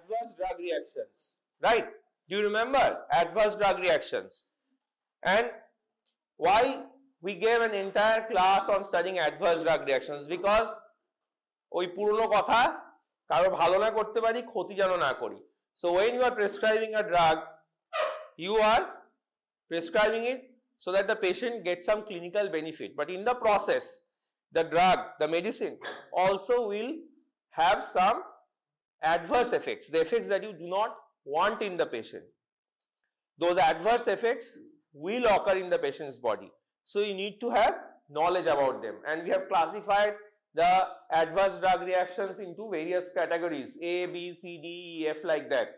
adverse drug reactions, right? Do you remember adverse drug reactions? And why we gave an entire class on studying adverse drug reactions? Because ওই পুরনো কথা কারো ভালো না করতে পারি, ক্ষতি যেন না করি. So when you are prescribing a drug, you are prescribing it so that the patient gets some clinical benefit. But in the process, the drug, the medicine also will have some adverse effects, the effects that you do not want in the patient. Those adverse effects will occur in the patient's body. So you need to have knowledge about them. And we have classified the adverse drug reactions into various categories, A, B, C, D, E, F, like that.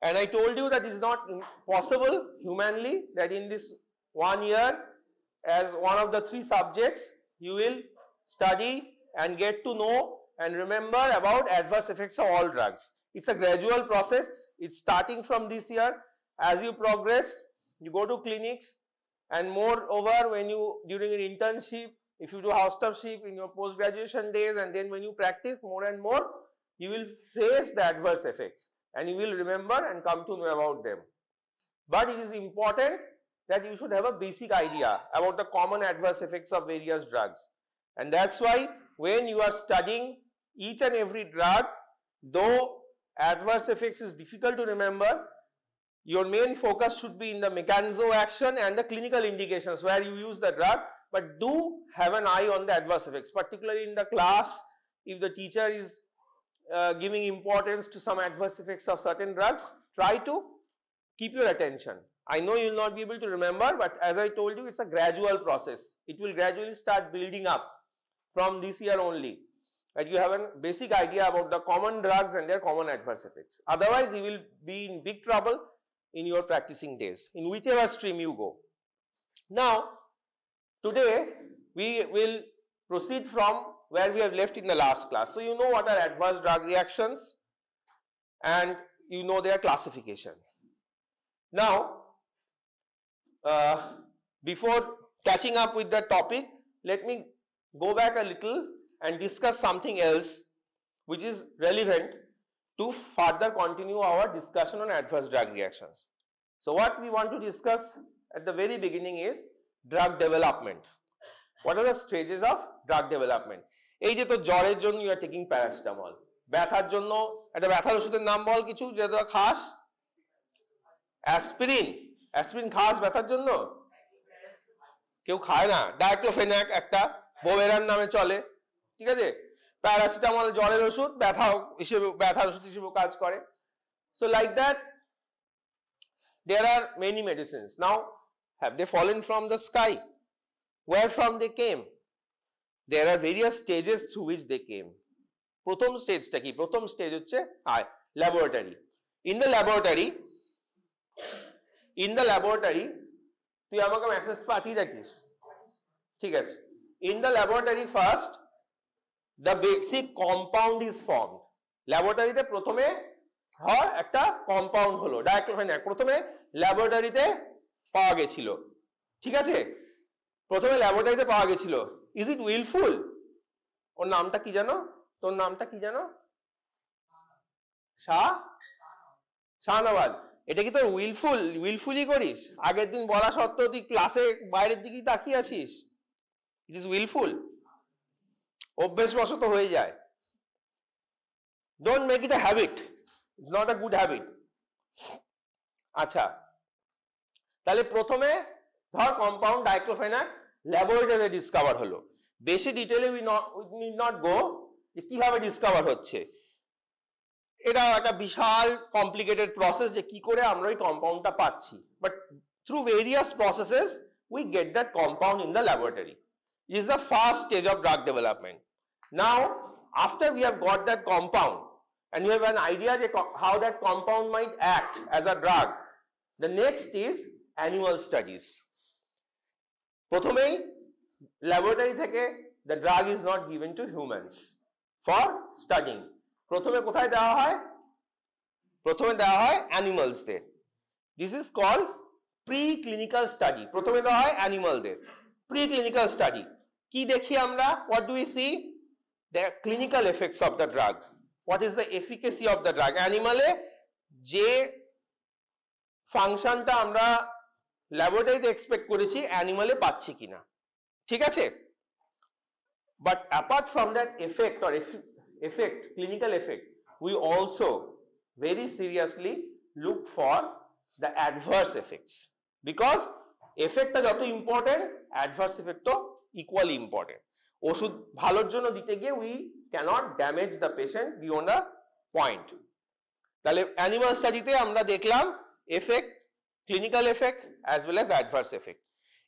And I told you that it is not possible humanly that in this 1 year, as one of the 3 subjects, you will study and get to know and remember about adverse effects of all drugs. It's a gradual process. It's starting from this year. As you progress, you go to clinics, and moreover, when you, during your internship, if you do housestopship in your post-graduation days, and then when you practice more and more, you will face the adverse effects and you will remember and come to know about them. But it is important that you should have a basic idea about the common adverse effects of various drugs. And that's why when you are studying each and every drug, though adverse effects is difficult to remember, your main focus should be in the mechanism of action and the clinical indications where you use the drug. But do have an eye on the adverse effects, particularly in the class. If the teacher is giving importance to some adverse effects of certain drugs, try to keep your attention. I know you will not be able to remember, but as I told you, it's a gradual process. It will gradually start building up from this year only, that you have a basic idea about the common drugs and their common adverse effects. Otherwise, you will be in big trouble in your practicing days, in whichever stream you go. Now, today we will proceed from where we have left in the last class. So you know what are adverse drug reactions and you know their classification. Now, before catching up with the topic, let me go back a little and discuss something else which is relevant to further continue our discussion on adverse drug reactions. So what we want to discuss at the very beginning is drug development. What are the stages of drug development? এই যে তো জ্বরের জন্য you are taking paracetamol, ব্যথার জন্য একটা ব্যথার ওষুধের নাম বল কিছু যেটা খাস। অ্যাসপিরিন, অ্যাসপিরিন খাস ব্যথার জন্য? কেউ খায় না। ডাইক্লোফেনাক একটা বোভেরান নামে চলে, ঠিক আছে। প্যারাসিটামল জ্বরের ওষুধ, ব্যথার ওষুধ হিসেবে কাজ করে। So like that, there are many medicines. Now, have they fallen from the sky? Where from they came? There are various stages through which they came. প্রথম স্টেজটা কি? প্রথম স্টেজ হচ্ছে ল্যাবরেটরি। In the laboratory তুই আমাকে message পাঠিয়ে রাখিস, ঠিক আছে। In the laboratory first the basic compound is formed. ল্যাবরেটরিতে প্রথমে হয় একটা কম্পাউন্ড হলো, ডাইক্লোফেনাক প্রথমে ল্যাবরেটরিতে পাওয়া গেছিল, ঠিক আছে। প্রথমে ল্যাবরেটরিতে পাওয়া গেছিল। Is it wilful? ওর নামটা কি জানো? তোর নামটা কি জানো? শাহনওয়াজ। এটা কি তোর উইলফুলি করিস? আগের দিন বলা সত্ত্বেও তুই ক্লাসে বাইরের দিকেই তাকিয়ে আছিস। ইট ইজ উইলফুল, অভ্যেসবশত হয়ে যায়। Don't make it a habit, it's not a good habit. আচ্ছা, তাহলে প্রথমে ধর কম্পাউন্ড ডাইক্লোফেনাক ল্যাবরেটরিতে ডিসকভার হলো। বেশি ডিটেইলে উই নিড নট গো যে কিভাবে ডিসকভার হচ্ছে। এটা একটা বিশাল কমপ্লিকেটেড প্রসেস যে কি করে আমরা ওই কম্পাউন্ডটা পাচ্ছি। But through various processes we get that compound in the laboratory. It is the first stage of drug development. Now, after we have got that compound and you have an idea how that compound might act as a drug, the next is animal studies. প্রথমেই laboratory থেকে the drug is not given to humans for studying. প্রথমে কোথায় দেওয়া হয়? প্রথমে দেওয়া হয় অ্যানিমালসদের। This is called preclinical study. প্রথমে দেওয়া হয় অ্যানিমালদের। Preclinical study কি দেখি আমরা? What do we see? The clinical effects of the drug. what is the efficacy of the drug. অ্যানিমালে যে ফাংশনটা আমরা ল্যাবরেটরিতে এক্সপেক্ট করেছি অ্যানিমালে পাচ্ছি কিনা, ঠিক আছে? But apart from that effect or clinical effect, we also very seriously look for the adverse effects, because effect যত ইম্পর্টেন্ট adverse effect তো equally important. ওষুধ ভালোর জন্য দিতে গিয়ে we cannot damage the patient beyond a point. তাহলে animal স্টাডিতে আমরা দেখলাম effect, clinical effect as well as adverse effect.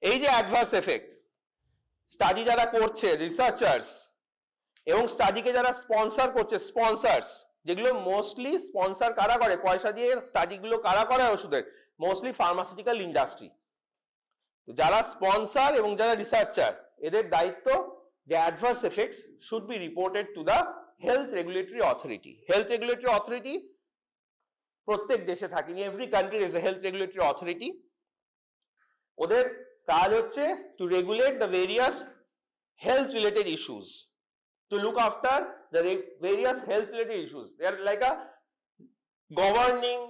এই যে adverse effect, স্টাডি যারা করছে রিসার্চার্স এবং স্টাডিকে যারা স্পন্সর করছে স্পন্সর্স, যেগুলো মোস্টলি স্পন্সর কারা করে, পয়সা দিয়ে স্টাডিগুলো কারা করে ওষুধের, মোস্টলি ফার্মাসিউটিক্যাল ইন্ডাস্ট্রি। যারা স্পন্সর এবং যারা রিসার্চার, এদের দায়িত্ব the adverse effects should be reported to the health regulatory authority. Health regulatory authority প্রত্যেক দেশে থাকে, in every country is a health regulatory authority. ওদের কাজ হচ্ছে to regulate the various health related issues, to look after the various health related issues. They are like a governing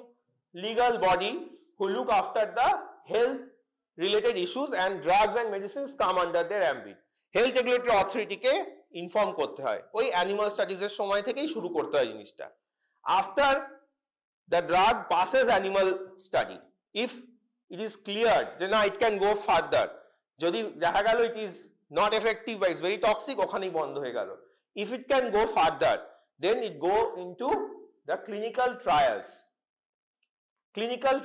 legal body who look after the health related issues, and drugs and medicines come under their ambit. Health regulatory অথরিটিকে inform করতে হয়, ওই animal স্টাডিজের সময় থেকেই শুরু করতে হয় জিনিসটা। After the drug passes animal study, if it is clear যে না ইট ক্যান গো ফার্দার, যদি দেখা গেল ইট ইজ নট এফেক্টিভ বা ইটস ভেরি টক্সিক, ওখানেই বন্ধ হয়ে গেল। If it can go further then it go into the clinical trials. Clinical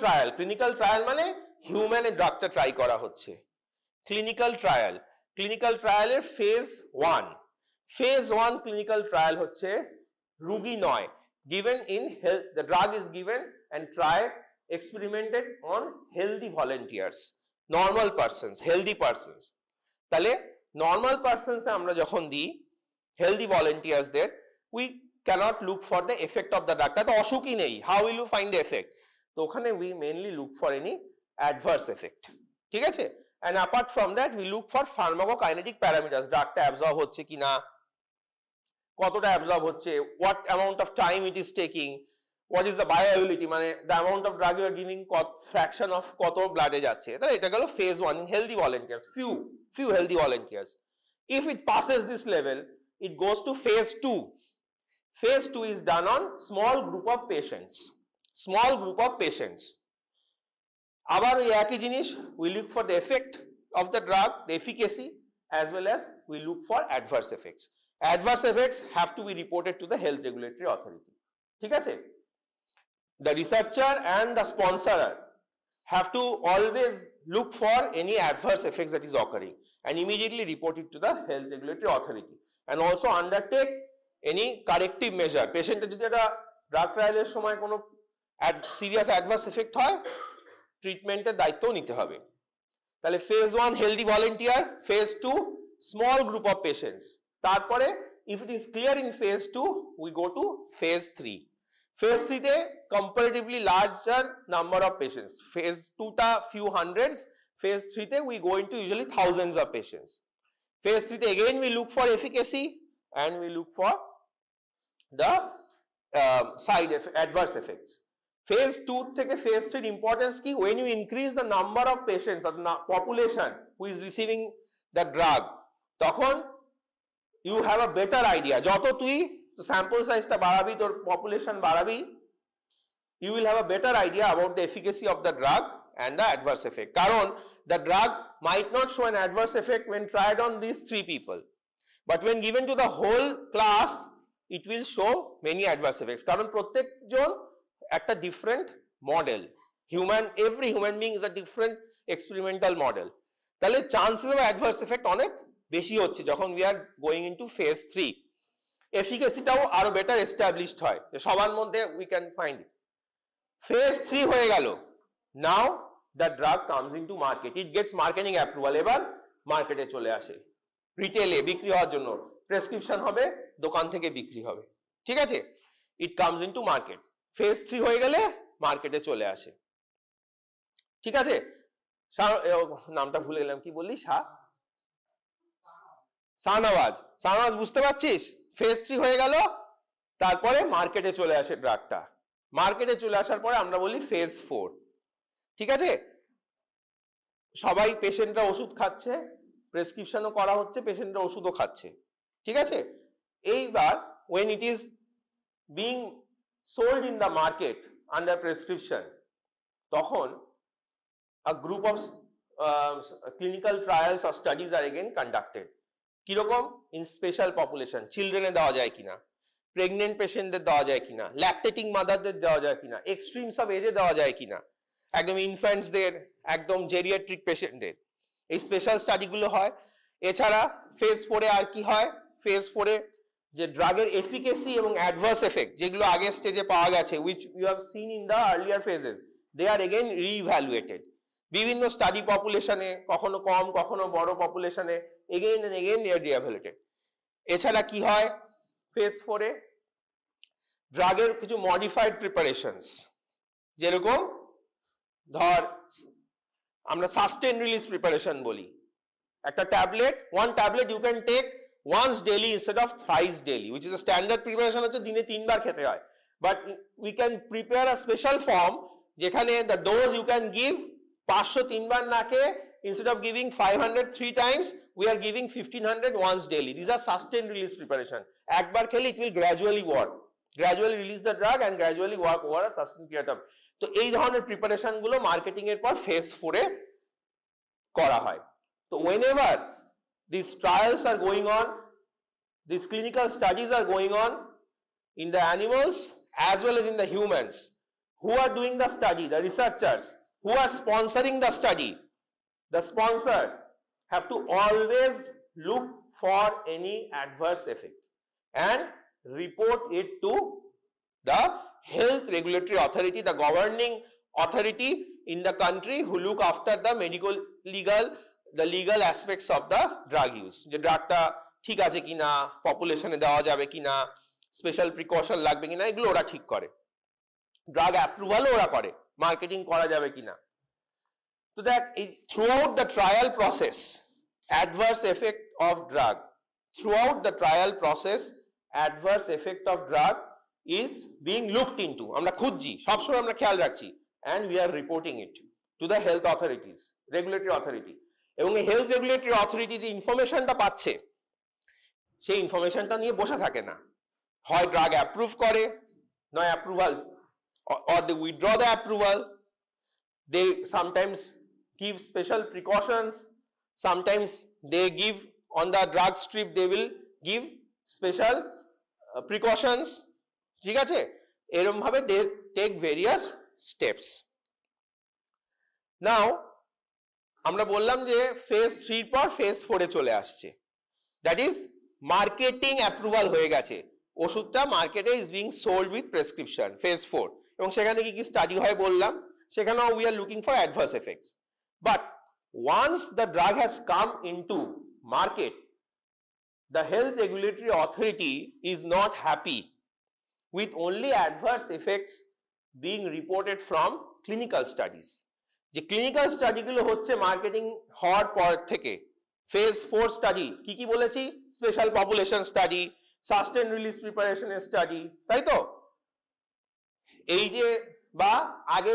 trial মানে হিউম্যানে ড্রাগটা ট্রাই করা হচ্ছে। ক্লিনিক্যাল ট্রায়ালের ফেজ 1 ক্লিনিক্যাল ট্রায়াল হচ্ছে রোগী নয়, given in health, the drug is given and tried, experimented on healthy volunteers, normal persons, healthy persons. তাহলে নর্মাল পারসনস আমরা যখন দিই হেলদি ভলেন্টিয়ার্সদের, we can't look for the effect of the drug. তাতে অসুখই নেই, how will you find the effect? তো ওখানে we mainly look for any adverse effect, ঠিক আছে? And apart from that we look for pharmacokinetic parameters, drugটা absorb হচ্ছে কিনা, কতটা অ্যাবজর্ব হচ্ছে, what amount of time it is taking, what is the bioavailability, মানে the amount of drug you are giving, fraction of কত ব্লাডে যাচ্ছে। তাহলে এটা গেল phase 1 in healthy volunteers, few healthy volunteers. If it passes this level, it goes to phase 2. Phase 2 is done on small group of patients. আবার ওই একই জিনিস, we look for the effect of the drug, the efficacy, as well as we look for adverse effects. Adverse effects have to be reported to the health regulatory authority, ঠিক আছে? The researcher and the sponsor have to always look for any adverse effects that is occurring and immediately report it to the health regulatory authority, and also undertake any corrective measure. পেশেন্টের যদি একটা drug ট্রায়ালের সময় কোনো serious adverse effect হয়, ট্রিটমেন্টের দায়িত্বও নিতে হবে। তাহলে phase 1 healthy volunteer, phase 2 small group of patients, তারপরে if it is clear in phase 2 we go to phase 3। Phase 3 তে comparatively larger number of patients, phase 2 টা ফিউ হান্ড্রেডস, ফেজ 3 তে we go into usually thousands of patients. Phase 3 তে again we look for efficacy and we look for the adverse effects. Phase 2 থেকে phase 3 importance কি? When you increase the number of patients or the population who is receiving the drug, তখন you have a better idea. যত তুই sample size টা বাড়াবি, তোর population বাড়াবি, you will have a better idea about the efficacy of the drug and the adverse effect. কারণ the drug might not show an adverse effect when tried on these 3 people, but when given to the whole class it will show many adverse effects. কারণ প্রত্যেকজন একটা different model, every human being is a different experimental model. তাহলে chances of adverse effect অনেক বেশি হচ্ছে যখন we are going into phase 3। এফিকাসিটাও আরো বেটার এস্টাবলিশড হয়, সবার মধ্যে we can find it. Phase 3 হয়ে গেল, now the drug comes into market, it gets marketing approval, এবার মার্কেটে চলে আসে, রিটেলে বিক্রি হওয়ার জন্য, প্রেসক্রিপশন হবে, দোকান থেকে বিক্রি হবে, ঠিক আছে? It comes into market. Phase 3 হয়ে গেলে মার্কেটে চলে আসে, ঠিক আছে? নামটা ভুলে গেলাম, কি বললি? শাহনওয়াজ বুঝতে পারছিস? ফেজ 3 হয়ে গেল, তারপরে মার্কেটে চলে আসে ড্রাগটা, মার্কেটে চলে আসার পরে আমরা বলি ফেজ 4। ঠিক আছে, সবাই পেশেন্টরা ওষুধ খাচ্ছে, প্রেসক্রিপশনও করা হচ্ছে, পেশেন্টরা ওষুধও খাচ্ছে। ঠিক আছে, এইবার when it is being sold in the market under prescription, তখন a group of clinical trials or studies are again conducted. কিরকম? in special population, চিলড্রেনে দেওয়া যায় কিনা, প্রেগনেন্ট পেশেন্টদের দেওয়া যায় কিনা, ল্যাকটেটিং মাদারদের দেওয়া যায় কিনা, এক্সট্রিমস অফ এজে দেওয়া যায় কিনা, একদম ইনফ্যান্টসদের, একদম জেরিয়াট্রিক পেশেন্টদের, এই স্পেশাল স্টাডিগুলো হয়। এছাড়া ফেজ 4 আর কি হয়? ফেজ 4 যে ড্রাগের এফিকেসি এবং অ্যাডভার্স এফেক্ট যেগুলো আগের স্টেজে পাওয়া গেছে, which you have seen in the earlier phases, they are again re-evaluated. বিভিন্ন স্টাডি পপুলেশনে, কখনো কম কখনো বড় পপুলেশনে, again and again they are re-evaluated. এছাড়া কি হয় ফেজ 4 এ? ড্রাগের কিছু মডিফাইড প্রিপারেশনস, যেরকম ধর আমরা সাস্টেন রিলিজ প্রিপারেশন বলি। একটা tablet, one tablet you can take once daily instead of thrice daily, which is a standard preparation, হচ্ছে দিনে 3 বার খেতে হয়। But we can prepare a special form যেখানে the dose you can give 500 3 বার না খেয়ে, instead of giving 500 3 times, we are giving 1500 once daily. These are sustained release preparation. একবার খেলে it will gradually work, gradually release the drug and gradually work over a sustained period of time. তো এই ধরনের preparation গুলো marketing এর পর phase 4 এ করা হয়। তো whenever these trials are going on, these clinical studies are going on in the animals as well as in the humans. Who are doing the study? The researchers. Who are sponsoring the study? The sponsor have to always look for any adverse effect and report it to the health regulatory authority, the governing authority in the country who look after the medical legal aspects of the drug use. যে ড্রাগটা ঠিক আছে কিনা, পপুলেশনে দেওয়া যাবে কিনা, special precaution লাগবে কিনা, এগুলো ওরা ঠিক করে। ড্রাগ অ্যাপ্রুভালও ওরা করে, মার্কেটিং করা যাবে কিনা। তো দেখ, throughout the trial process, adverse effect of drug, throughout the trial process, adverse effect of drug is being looked into. আমরা খুঁজছি, সবসময় আমরা খেয়াল রাখছি, and we are reporting it to the health authorities, regulatory authority. এবং এই health regulatory authority যে ইনফরমেশনটা পাচ্ছে, সেই ইনফরমেশনটা নিয়ে বসে থাকে না, হয় ড্রাগ অ্যাপ্রুভ করে, নয় approval or they withdraw the approval. They sometimes give special precautions, sometimes they give on the drug strip, they will give special precautions. ঠিক আছে, এরকম ভাবে they take various steps. Now আমরা বললাম যে ফেজ 3 পর ফেজ 4 এ চলে আসছে, দ্যাট ইজ মার্কেটিং অ্যাপ্রুভাল হয়ে গেছে, ওষুধটা মার্কেটে is being sold with prescription, phase 4। এবং সেখানে কি কি স্টাডি হয় বললাম, সেখানেও we are looking for adverse effects. But once the drug has come into market, the health regulatory authority is not happy with only adverse effects being reported from clinical studies. যে clinical স্টাডিগুলো হচ্ছে marketing হওয়ার পর থেকে, phase 4 study কি কি বলেছি? Special population study, sustain release প্রিপারেশনের study, তাই তো? এই যে বা আগে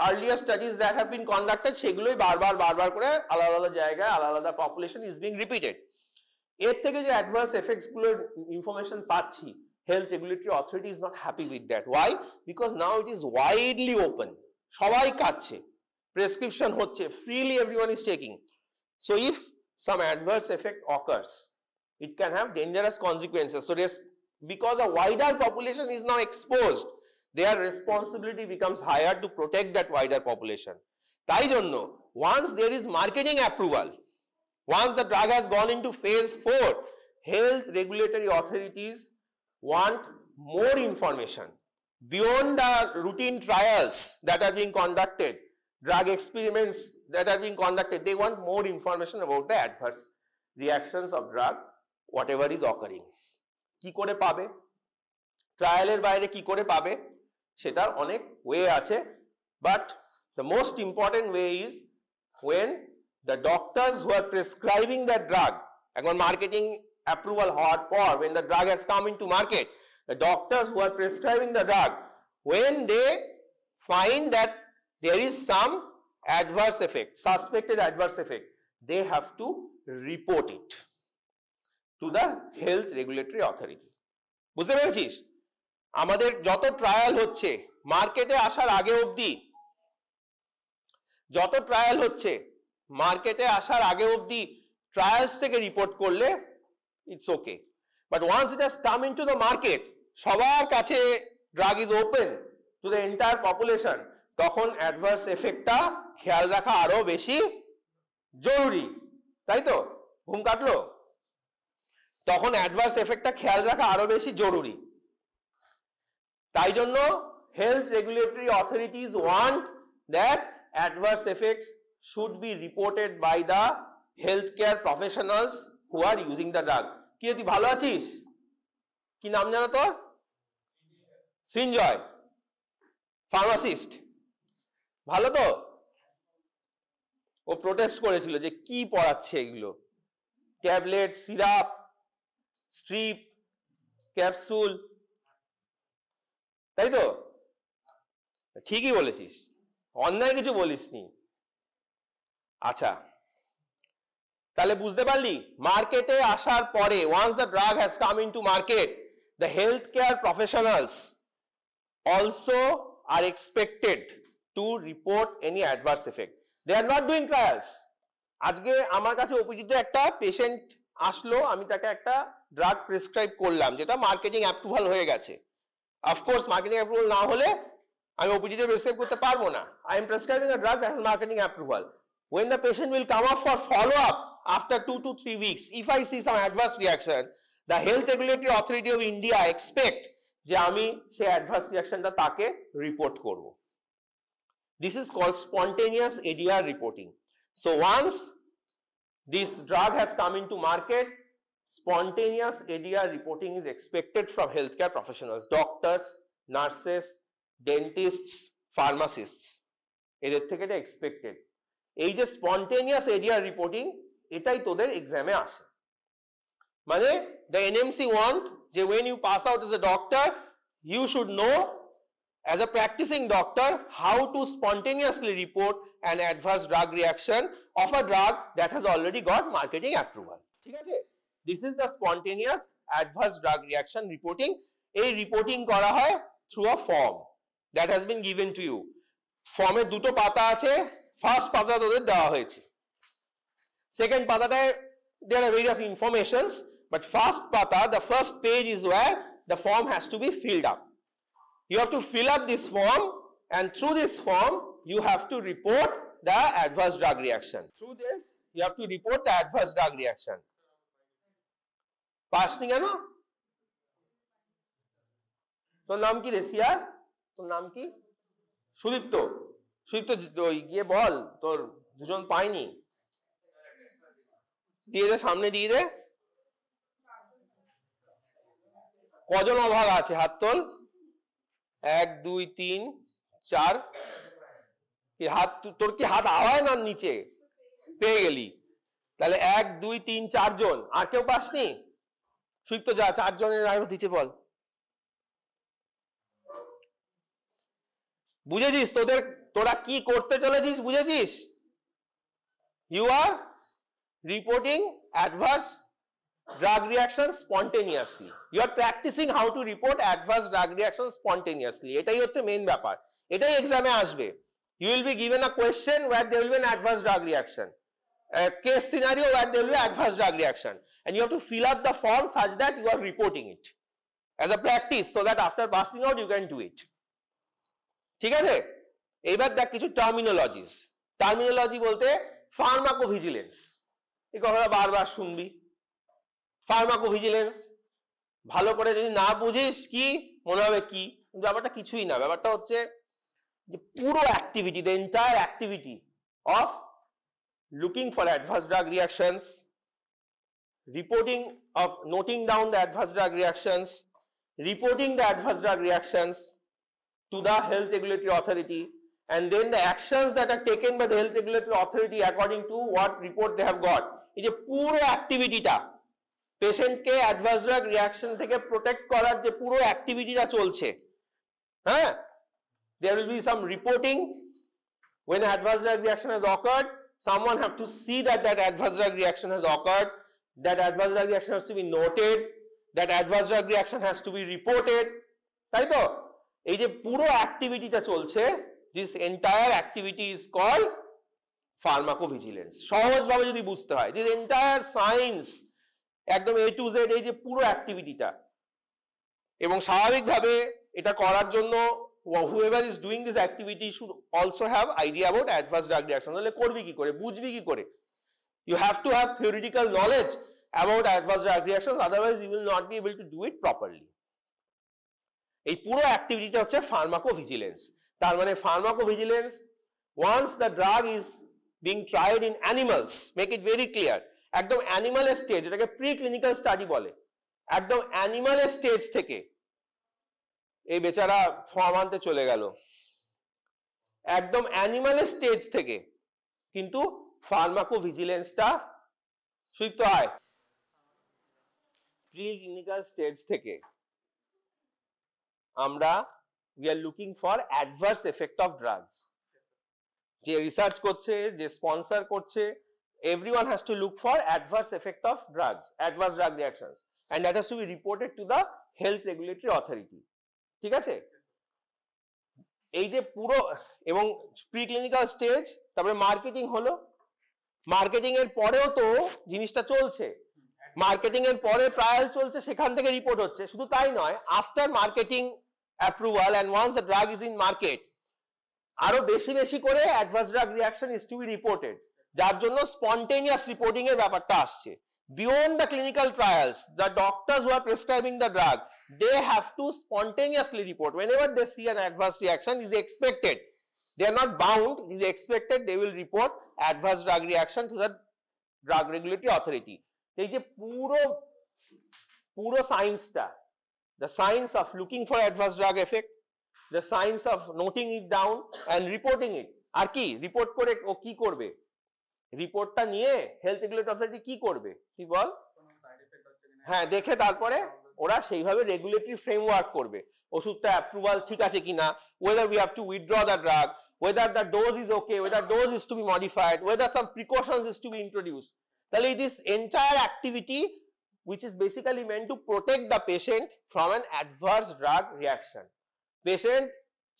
earlier studies that have been conducted, সেগুলোই বারবার করে আলাদা আলাদা জায়গায় আলাদা আলাদা পপুলেশন is being repeated. এর থেকে যে অ্যাডভার্স এফেক্টস গুলোর ইনফরমেশন পাচ্ছি, health regulatory authority is not happy with that. Why? Because now it is widely open, সবাই খাচ্ছে, প্রেসক্রিপশন হচ্ছে, freely everyone is taking. So if some adverse effect occurs, it can have dangerous consequences. So because a wider population is now exposed, their responsibility becomes higher to protect that wider population. তাই জন্য once there is marketing approval, once the drug has gone into phase 4, health regulatory authorities want more information beyond the routine trials that are being conducted, drug experiments that are being conducted. They want more information about the adverse reactions of drug, whatever is occurring. কি করে পাবে? ট্রায়ালের বাইরে কি করে পাবে? সেটার অনেক way আছে, but the most important way is when the doctors who are prescribing that drug, এখন মার্কেটিং অ্যাপ্রুভাল হওয়ার পর, when the drug has come into market, the doctors who are prescribing the drug, when they find that there is some adverse effect, suspected adverse effect, they have to report it to the health regulatory authority. বুঝতে পেরেছিস? আমাদের যত trial হচ্ছে মার্কেটে আসার আগে অবধি, যত ট্রায়াল হচ্ছে মার্কেটে আসার আগে অবধি ট্রায়ালস থেকে রিপোর্ট করলে it's okay, but once it has come into the market, সবার কাছে drug is open to the entire population, তখন অ্যাডভার্স এফেক্টটা খেয়াল রাখা আরো বেশি জরুরি, তাই তো? ঘুম কাটলো? তখন অ্যাডভার্স এফেক্টটা খেয়াল রাখা আরো বেশি জরুরি। তাই জন্য health regulatory authorities want that adverse effects should be reported by the healthcare professionals who are using the drug. কি তুই ভালো আছিস? কি নাম জানো তোর? সৃঞ্জয়, ফার্মাসিস্ট, ভালো তো? ও প্রোটেস্ট করেছিল যে কি পড়াচ্ছে এগুলো, ট্যাবলেট, সিরাপ, স্ট্রিপ, ক্যাপসুল, তাই তো? ঠিকই বলেছিস, অন্যায় কিছু বলিসনি। আচ্ছা, তাহলে বুঝতে পারলি মার্কেটে আসার পরে once the drug has come into market, the healthcare professionals also are expected to report any adverse effect. They are not doing trials. আজকে আমার কাছে ওপিডিতে একটা পেশেন্ট আসলো, আমি তাকে একটা ড্রাগ প্রেসক্রাইব করলাম যেটা মার্কেটিং অ্যাপ্রুভাল হয়ে গেছে। অফকোর্স মার্কেটিং অ্যাপ্রুভাল না হলে আমি ওপিডিতে প্রেসক্রাইব করতে পারবো না। I am prescribing a drug that has marketing approval. When the patient will come up for follow-up after 2 to 3 weeks, if I see some adverse reaction, the Health Regulatory Authority of India expect যে আমি সেই adverse reactionটা তাকে report করব। This is called spontaneous ADR reporting. So once this drug has come into market, spontaneous ADR reporting is expected from healthcare professionals, doctors, nurses, dentists, pharmacists, এদের থেকে এটা expected. এই যে স্পন্টেনিয়াস এডিআর রিপোর্টিং, এটাই তোদের এক্সামে আসে। মানে the NMC want যে when you pass out as a doctor, you should know as a practicing doctor how to spontaneously report an adverse drug reaction of a drug that has already got marketing approval. ঠিক আছে? This is the spontaneous adverse drug reaction reporting. এই reporting করা হয় through a form that has been given to you. ফর্মে দুটো পাতা আছে, first পাতা তোদের দেওয়া হয়েছে, second পাতাটায় there are various informations, but first pata, the first page is where the form has to be filled up. You have to fill up this form, and through this form you have to report the adverse drug reaction. Through this you have to report the adverse drug reaction. পাসনি কেন? তোর নাম কি রে? সিয়ার? তোর নাম কি? সুদীপ্ত। সুদীপ্ত গিয়ে বল তোর দুজন পাইনি, দিয়ে দে, সামনে দিয়ে দে। কজন অভাগ আছে? হাত তোল। 1 2 3 4। কি হাত, তোর কি হাত আওয়ায় না নিচে? পেয়ে গেলি। তাহলে 1 2 3 4 জন। আর কেউ পাসনি? সুদীপ্ত যা 4 জনের আরো দিতে বল। বুঝেছিস তোরা কি করতে চলেছিস? বুঝেছিস? You are reporting adverse drug reactions spontaneously. You are practicing how to report adverse drug reactions spontaneously. এটাই হচ্ছে মেইন ব্যাপার, এটাই এক্সামে আসবে। You will be given a question where there will be an adverse drug reaction, a case scenario where there will be adverse drug reaction, and you have to fill up the form such that you are reporting it as a practice, so that after passing out you can do it. ঠিক আছে? এইবার দেখ কিছু terminologies. Terminology বলতে ফার্মাকোভিজিলেন্স, এই কথাটা বারবার শুনবি। ফার্মাকোভিজিলেন্স ভালো করে যদি না বুঝিস কি মনে হবে কি, কিন্তু ব্যাপারটা কিছুই না। ব্যাপারটা হচ্ছে যে পুরো activity, the entire activity of looking for adverse drug reactions, reporting of noting down the adverse drug reactions, reporting the adverse drug reactions to the health regulatory authority, and then the actions that are taken by the health regulatory authority according to what report they have got. এই যে পুরো অ্যাক্টিভিটিটা, পেশেন্টকে adverse drug reaction থেকে protect করার যে পুরো অ্যাক্টিভিটিটা চলছে, হ্যাঁ, there will be some reporting when adverse drug reaction has occurred. Someone have to see that that adverse drug reaction has occurred, that adverse drug reaction has to be noted, that adverse drug reaction has to be reported, তাই তো? এই যে পুরো অ্যাক্টিভিটিটা চলছে, this entire activity is called pharmacovigilance. সহজভাবে যদি বুঝতে হয়, this entire science একদম A to Z এই যে পুরো অ্যাক্টিভিটিটা, এবং স্বাভাবিকভাবে এটা করার জন্য whoever is doing this activity should also have idea about adverse drug reaction. তাহলে করবি কি করে, বুঝবি কি করে? You have to have theoretical knowledge about adverse drug reactions, otherwise you will not be able to do it properly. এই পুরো অ্যাক্টিভিটিটা হচ্ছে ফার্মাকোভিজিলেন্স। তার মানে ফার্মাকোভিজিলেন্স, once the drug is being tried in animals, make it very clear, একদম animal stage, এটাকে pre clinical study বলে, একদম animal stage থেকে এই বেচারা ফর্ম আনতে চলে গেল, একদম অ্যানিমাল স্টেজ থেকে কিন্তু ফার্মাকোভিজিলেন্সটা সুইপ্ত হয় প্রি ক্লিনিক্যাল স্টেজ থেকে। আমরা we are looking for adverse effect of drugs, যে রিসার্চ করছে, যে স্পন্সর করছে, everyone has to look for adverse effect of drugs, adverse drug reactions, and that has to be reported to the health regulatory authority. ঠিক আছে? এই যে পুরো, এবং প্রিক্লিনিক্যাল স্টেজ, তারপরে মার্কেটিং হলো, মার্কেটিং এর পরেও তো জিনিসটা চলছে, মার্কেটিং এর পরে ট্রায়াল চলছে, সেখান থেকে রিপোর্ট হচ্ছে। শুধু তাই নয়, after marketing approval and once the drug is in market, আরো বেশি বেশি করে adverse drug reaction is to be reported, যার জন্য স্পন্টেনিয়াস রিপোর্টিং এর ব্যাপারটা আসছে। Beyond the clinical trials, the doctors who are prescribing the drug, they have to spontaneously report. Whenever they see an adverse reaction, it is expected. They are not bound, it is expected they will report adverse drug reaction to the drug regulatory authority. এই যে পুরো সায়েন্সটা, the science of looking for adverse drug effect, the science of noting it down and reporting it. আর কি report করে ও কি করবে? রিপোর্টটা নিয়ে health regulatory authority কি করবে, কি বল? হ্যাঁ, দেখে তারপরে ওরা সেইভাবে রেগুলেটরি ফ্রেমওয়ার্ক করবে, ওষুধটা অ্যাপ্রুভাল ঠিক আছে কিনা, whether we have to withdraw the drug, whether the dose is okay, whether dose is to be modified, whether some precautions is to be introduced. তাহলে this entire activity which is basically meant to protect the patient from an adverse drug reaction. Patient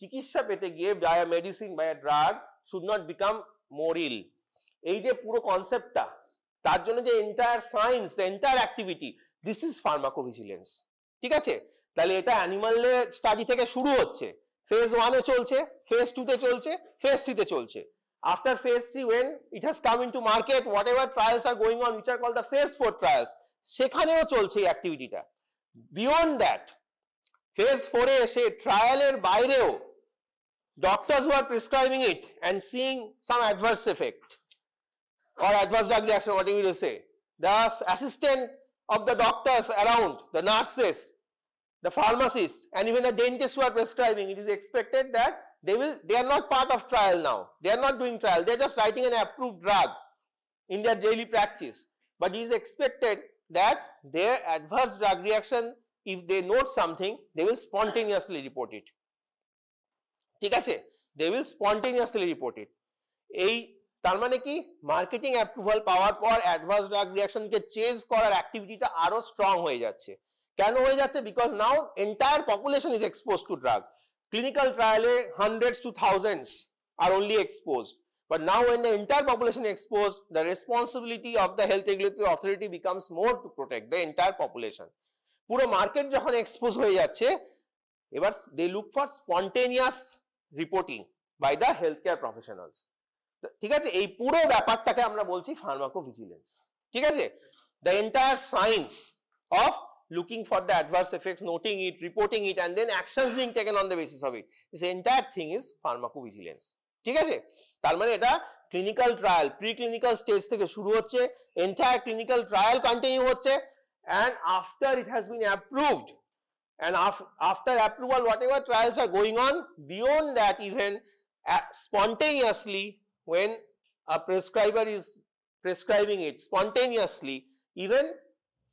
চিকিৎসা পেতে গিয়ে by a medicine, by a drug should not become more ill. এই যে পুরো কনসেপ্টটা, তার জন্য যে entire science, entire activity, this is pharmacovigilance. ঠিক আছে? তাহলে এটা অ্যানিমাল স্টাডি থেকে শুরু হচ্ছে, ফেজ 1 এ চলছে, ফেজ 2 তে চলছে, ফেজ 3 তে চলছে। After phase 3, when it has come into market, whatever trials are going on, which are called the phase 4 trials, সেখানেও চলছে এই অ্যাক্টিভিটিটা। বিয়ন্ড দ্যাট, ফেজ 4 এ এসে ট্রায়ালের বাইরেও doctors who are prescribing it and seeing some adverse effect or adverse drug reaction, whatever you say, the assistant of the doctors around, the nurses, the pharmacists, and even the dentists who are prescribing, it is expected that they are not part of trial now, they are not doing trial, they are just writing an approved drug in their daily practice, but it is expected that their adverse drug reaction, if they note something, they will spontaneously report it. ঠিক আছে? they will spontaneously report it. এই তার মানে কি, marketing approval পাওয়ার পর adverse drug রিঅ্যাকশনকে Chase করার অ্যাক্টিভিটিটা আরো strong হয়ে যাচ্ছে। কেন হয়ে যাচ্ছে? Because now entire population is exposed to drug. Clinical ট্রায়ালে hundreds to thousands are only exposed, but now when the entire population is exposed, the responsibility of the health regulatory authority becomes more to protect the entire population. পুরো market যখন expose হয়ে যাচ্ছে, এবার they look for spontaneous reporting by the healthcare professionals. ঠিক আছে? এই পুরো ব্যাপারটাকে আমরা বলছি ফার্মাকোভিজিলেন্স। ঠিক আছে? the entire science of looking for the adverse effects, noting it, reporting it, and then actions being taken on the basis of it, this entire thing is pharmacovigilance. ঠিক আছে? তার মানে এটা clinical trial, pre clinical stage থেকে শুরু হচ্ছে, entire clinical trial continue হচ্ছে, and after it has been approved, and after approval, whatever trials are going on, beyond that, even spontaneously, when a prescriber is prescribing it spontaneously, even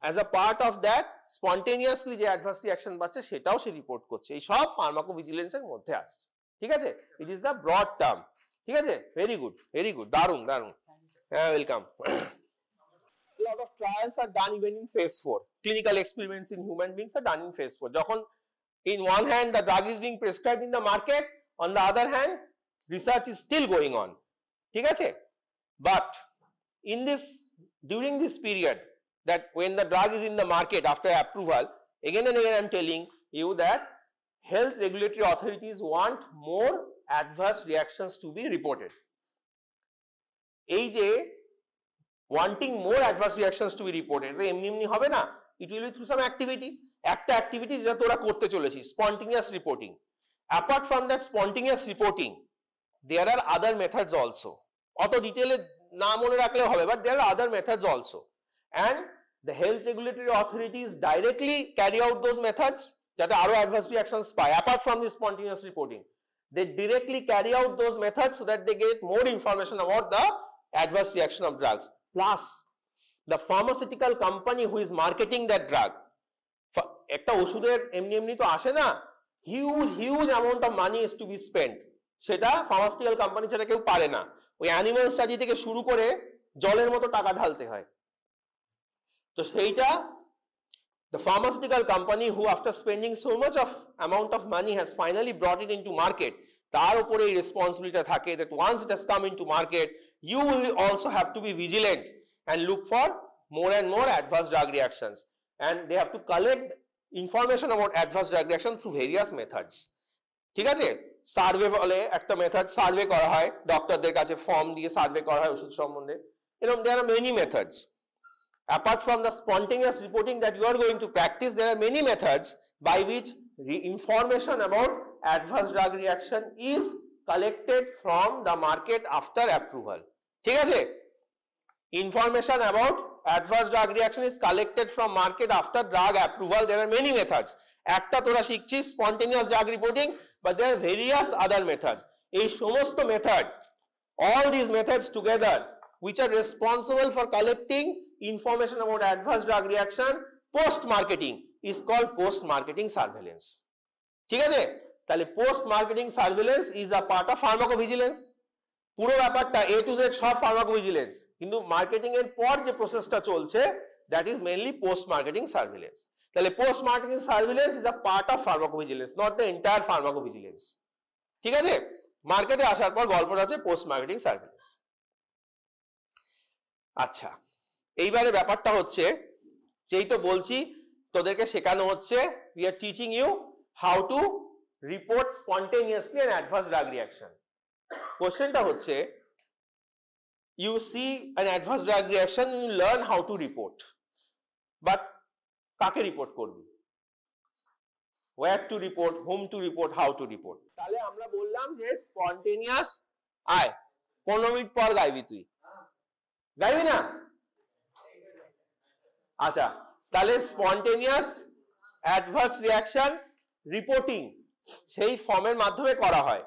as a part of that spontaneously যে adverse reaction পাচ্ছে সেটাও সে report করছে। এই সব ফার্মাকোভিজিলেন্স এর মধ্যে আসছে, ঠিক আছে? It is the broad term, ঠিক আছে? ভেরি গুড, দারুন, হ্যাঁ, welcome. A lot of trials are done even in phase 4. Clinical experiments in human beings are done in phase 4. যখন in one hand the drug is being prescribed in the market, on the other hand research is still going on, ঠিক আছে? But in this, during this period, that when the drug is in the market after approval, again and again I am telling you that health regulatory authorities want more adverse reactions to be reported. এই যে wanting more adverse reactions to be reported, এমনি হবে না, it will be through some activity, একটা activity যেটা তোরা করতে চলেছিস, spontaneous reporting. Apart from that spontaneous reporting, there are other methods also. অত ডিটেইলে না মনে রাখলে হবে, but there are other methods also, and the health regulatory authorities directly carry out those methods যাতে আরো adverse reactions পায়। Apart from the spontaneous reporting, they directly carry out those methods so that they get more information about the adverse reaction of drugs. Plus the pharmaceutical company who is marketing that drug, একটা ওষুধের এমনি তো আসে না, huge amount of money is to be spent, সেটা pharmaceutical company ছাড়া কেউ পারে না। ওই অ্যানিমাল স্টাডি থেকে শুরু করে জলের মতো টাকা ঢালতে হয়। তো সেইটা the pharmaceutical company who after spending so much of amount of money has finally brought it into market, তার উপরে এই রেসপন্সিবিলিটি থাকে that once it has come into market, you will also have to be vigilant and look for more and more adverse drug reactions, and they have to collect information about adverse drug reaction through various methods, ঠিক আছে? Survey বলে একটা method, survey করা হয়, ডক্টরদের কাছে form দিয়ে survey করা হয় ওষুধ সম্বন্ধে। এরকম there are many methods. Apart from the spontaneous reporting that you are going to practice, there are many methods by which information about adverse drug reaction is collected from the market after approval, ঠিক আছে? Information about adverse drug reaction is collected from market after drug approval. There are many methods. একটা তোরা শিখছিস spontaneous drug reporting, but there are various other methods. এই সমস্ত method, all these methods together which are responsible for collecting information about adverse drug reaction post marketing is called post marketing surveillance, ঠিক আছে? তাহলে post marketing surveillance is a part of pharmacovigilance. পুরো ব্যাপারটা A to Z সব pharmacovigilance, কিন্তু marketing এর পর যে প্রসেসটা চলছে that is mainly post marketing surveillance. তাহলে post marketing surveillance is a part of pharmacovigilance, not the entire pharmacovigilance, ঠিক আছে? মার্কেটে আসার পর গল্পটা হচ্ছে পোস্ট মার্কেটিং সার্ভিলেন্স। আচ্ছা, এইবারে ব্যাপারটা হচ্ছে, যেই তো বলছি তোদেরকে শেখানো হচ্ছে, we are teaching you how to report spontaneously an adverse drug reaction. কোশ্চেনটা হচ্ছে, you see an adverse drug reaction and you learn how to report, but কাকে রিপোর্ট করবি, where to report, whom to report, how to report? তাহলে আমরা বললাম যে spontaneous, আয় 15 minute পর গাইবি, তুই গাইবি না? আচ্ছা, তাহলে স্পন্টেনিয়াস অ্যাডভার্স রিঅ্যাকশন রিপোর্টিং সেই ফর্মের মাধ্যমে করা হয়।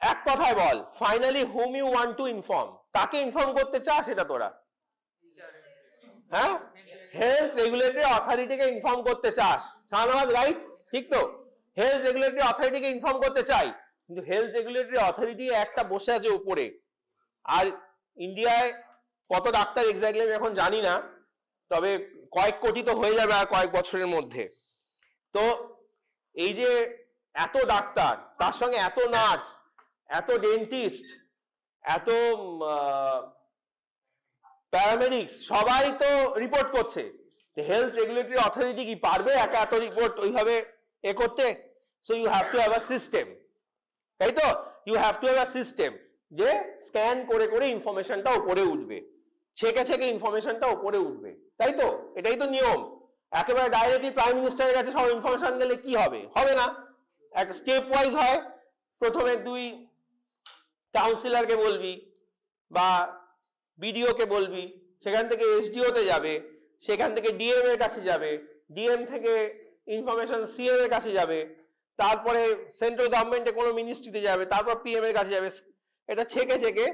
এক কথায় বল, finally whom you want to inform, কাকে ইনফর্ম করতে চাস এটা তোরা? হ্যাঁ, হেলথ রেগুলেটরি অথরিটিকে ইনফর্ম করতে চাস, শাহনাবাজ, রাইট? ঠিক তো, হেলথ রেগুলেটরি অথরিটিকে ইনফর্ম করতে চাই, কিন্তু হেলথ রেগুলেটরি অথরিটি একটা বসে আছে উপরে, আর ইন্ডিয়ায় কত ডাক্তার এক্স্যাক্টলি আমি এখন জানি না, তবে কয়েক কোটি তো হয়ে যাবে আর কয়েক বছরের মধ্যে। তো এই যে এত ডাক্তার, তার সঙ্গে এত নার্স, এত ডেন্টিস্ট, এত প্যারামেডিক্স, সবাই তো রিপোর্ট করছে। হেলথ রেগুলেটরি অথরিটি কি পারবে একা এত রিপোর্ট ওইভাবে এ করতে? So you have to have a system, তাই তো? You have to have a system যে স্ক্যান করে করে ইনফরমেশনটা উপরে উঠবে, ছেকে ছেকে ইনফরমেশনটা উপরে উঠবে, তাই তো? এটাই তো নিয়ম। একেবারে ডাইরেক্টলি প্রাইম মিনিস্টারের কাছে সব ইনফরমেশন গেলে কি হবে? হবে না, একটা স্টেপ ওয়াইজ হয়। প্রথমে তুই কাউন্সিলরকে বলবি বা বিডিও কে বলবি, সেখান থেকে এসডিও তে যাবে, সেখান থেকে ডিএম এর কাছে যাবে, ডিএম থেকে ইনফরমেশন সিএম এর কাছে যাবে, তারপরে সেন্ট্রাল গভর্নমেন্টে কোনো মিনিস্ট্রিতে যাবে, তারপর পিএম এর কাছে যাবে। এটা ছেকে ছেকে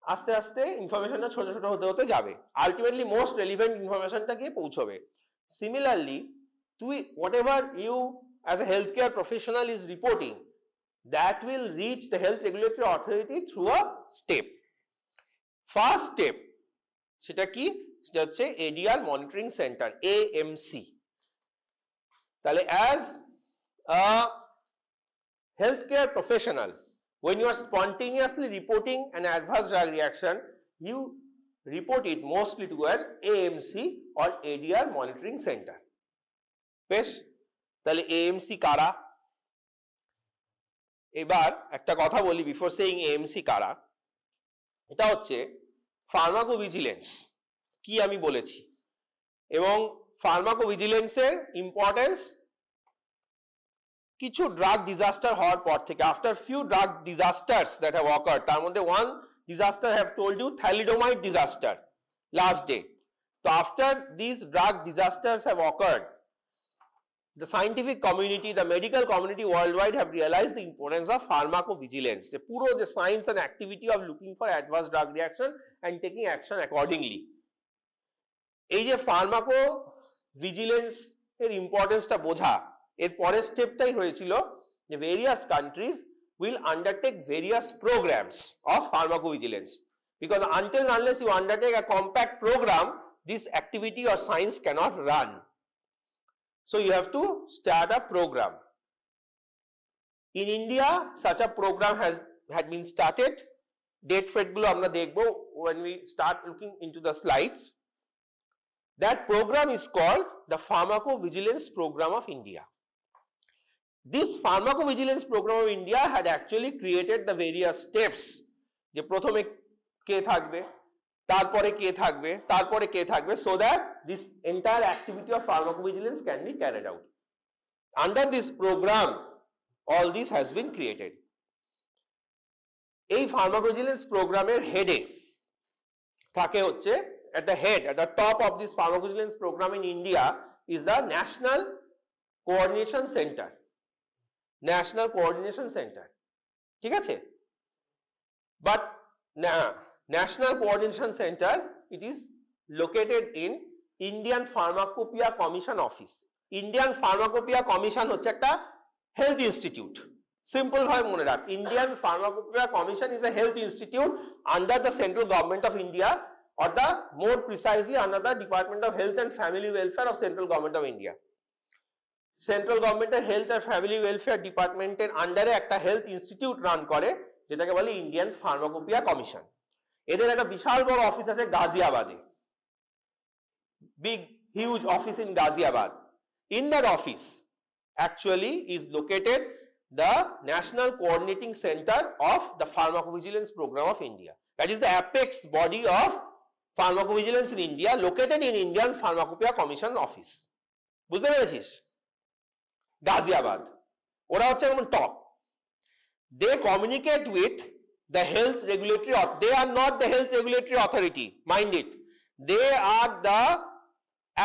আস্তে আস্তে ইনফরমেশনটা ছোট ছোট হতে হতে যাবে, আলটিমেটলি মোস্ট রেলিভেন্ট ইনফরমেশনটা গিয়ে পৌঁছবে। Similarly, whatever you as a healthcare professional is reporting, that will reach the health regulatory authority through a step. First step, সেটা কি? সেটা হচ্ছে ADR monitoring center, AMC. তাহলে as a healthcare professional, when you are spontaneously reporting an adverse drug reaction, you report it mostly to an AMC or ADR monitoring center. বেশ, তাহলে AMC কারা? এবার একটা কথা বলি বিফোর সেইং AMC কারা। এটা হচ্ছে ফার্মাকোভিজিলেন্স, কি আমি বলেছি, এবং ফার্মাকোভিজিলেন্সের ইম্পর্টেন্স কিছু ড্রাগ ডিজাস্টার হওয়ার পর থেকে, after few drug disasters that have occurred, তার মধ্যে one disaster I have told you, thalidomide disaster last day. So after these drug disasters have occurred, the scientific community, the medical community worldwide have realized the importance of pharmacovigilance. The puro the science and activity of looking for adverse drug reaction and taking action accordingly. এই যে pharmacovigilance এর ইম্পর্টেন্সটা বোঝা, এর পরের স্টেপটাই হয়েছিল যে various countries will undertake various programs of pharmacovigilance, because until and unless you undertake a compact program, this activity or science cannot run. So you have to start a program. In India, such a program had been started. Date fate gulo amra dekhbo when we start looking into the slides. That program is called the Pharmacovigilance Program of India. This Pharmacovigilance Program of India had actually created the various steps. যে প্রথমে কে থাকবে, তারপরে কে থাকবে, তারপরে কে থাকবে, so that this entire activity of pharmacovigilance can be carried out. Under this program, all this has been created. এই pharmacovigilance programের হেডে থাকে হচ্ছে, at the head, at the top of this pharmacovigilance program in India is the National Coordination Center. National Coordination Center, ঠিক আছে? But National Coordination Center, it is located in Indian Pharmacopoeia Commission Office. Indian Pharmacopoeia Commission হচ্ছে একটা health institute. Simple ভাবে মনে রাখ, Indian Pharmacopoeia Commission is a health institute under the central government of India, or the more precisely under the Department of Health and Family Welfare of central government of India. Central গভর্নমেন্টের health আর family welfare ডিপার্টমেন্টের আন্ডারে একটা health institute run করে, যেটাকে বলে Indian pharmacopoeia commission. এদের একটা বিশাল বড় অফিস আছে গাজিয়াবাদে, big huge office in Ghaziabad. In that office actually is located the National Coordinating Center of the Pharmacovigilance Program of India. That is the apex body of pharmacovigilance in India, located in Indian Pharmacopoeia Commission Office. বুঝতে পেরেছিস? গাজিয়াবাদ, ওরা হচ্ছে যেমন top. They communicate with the health regulatory, they are not the health regulatory authority, mind it. They are the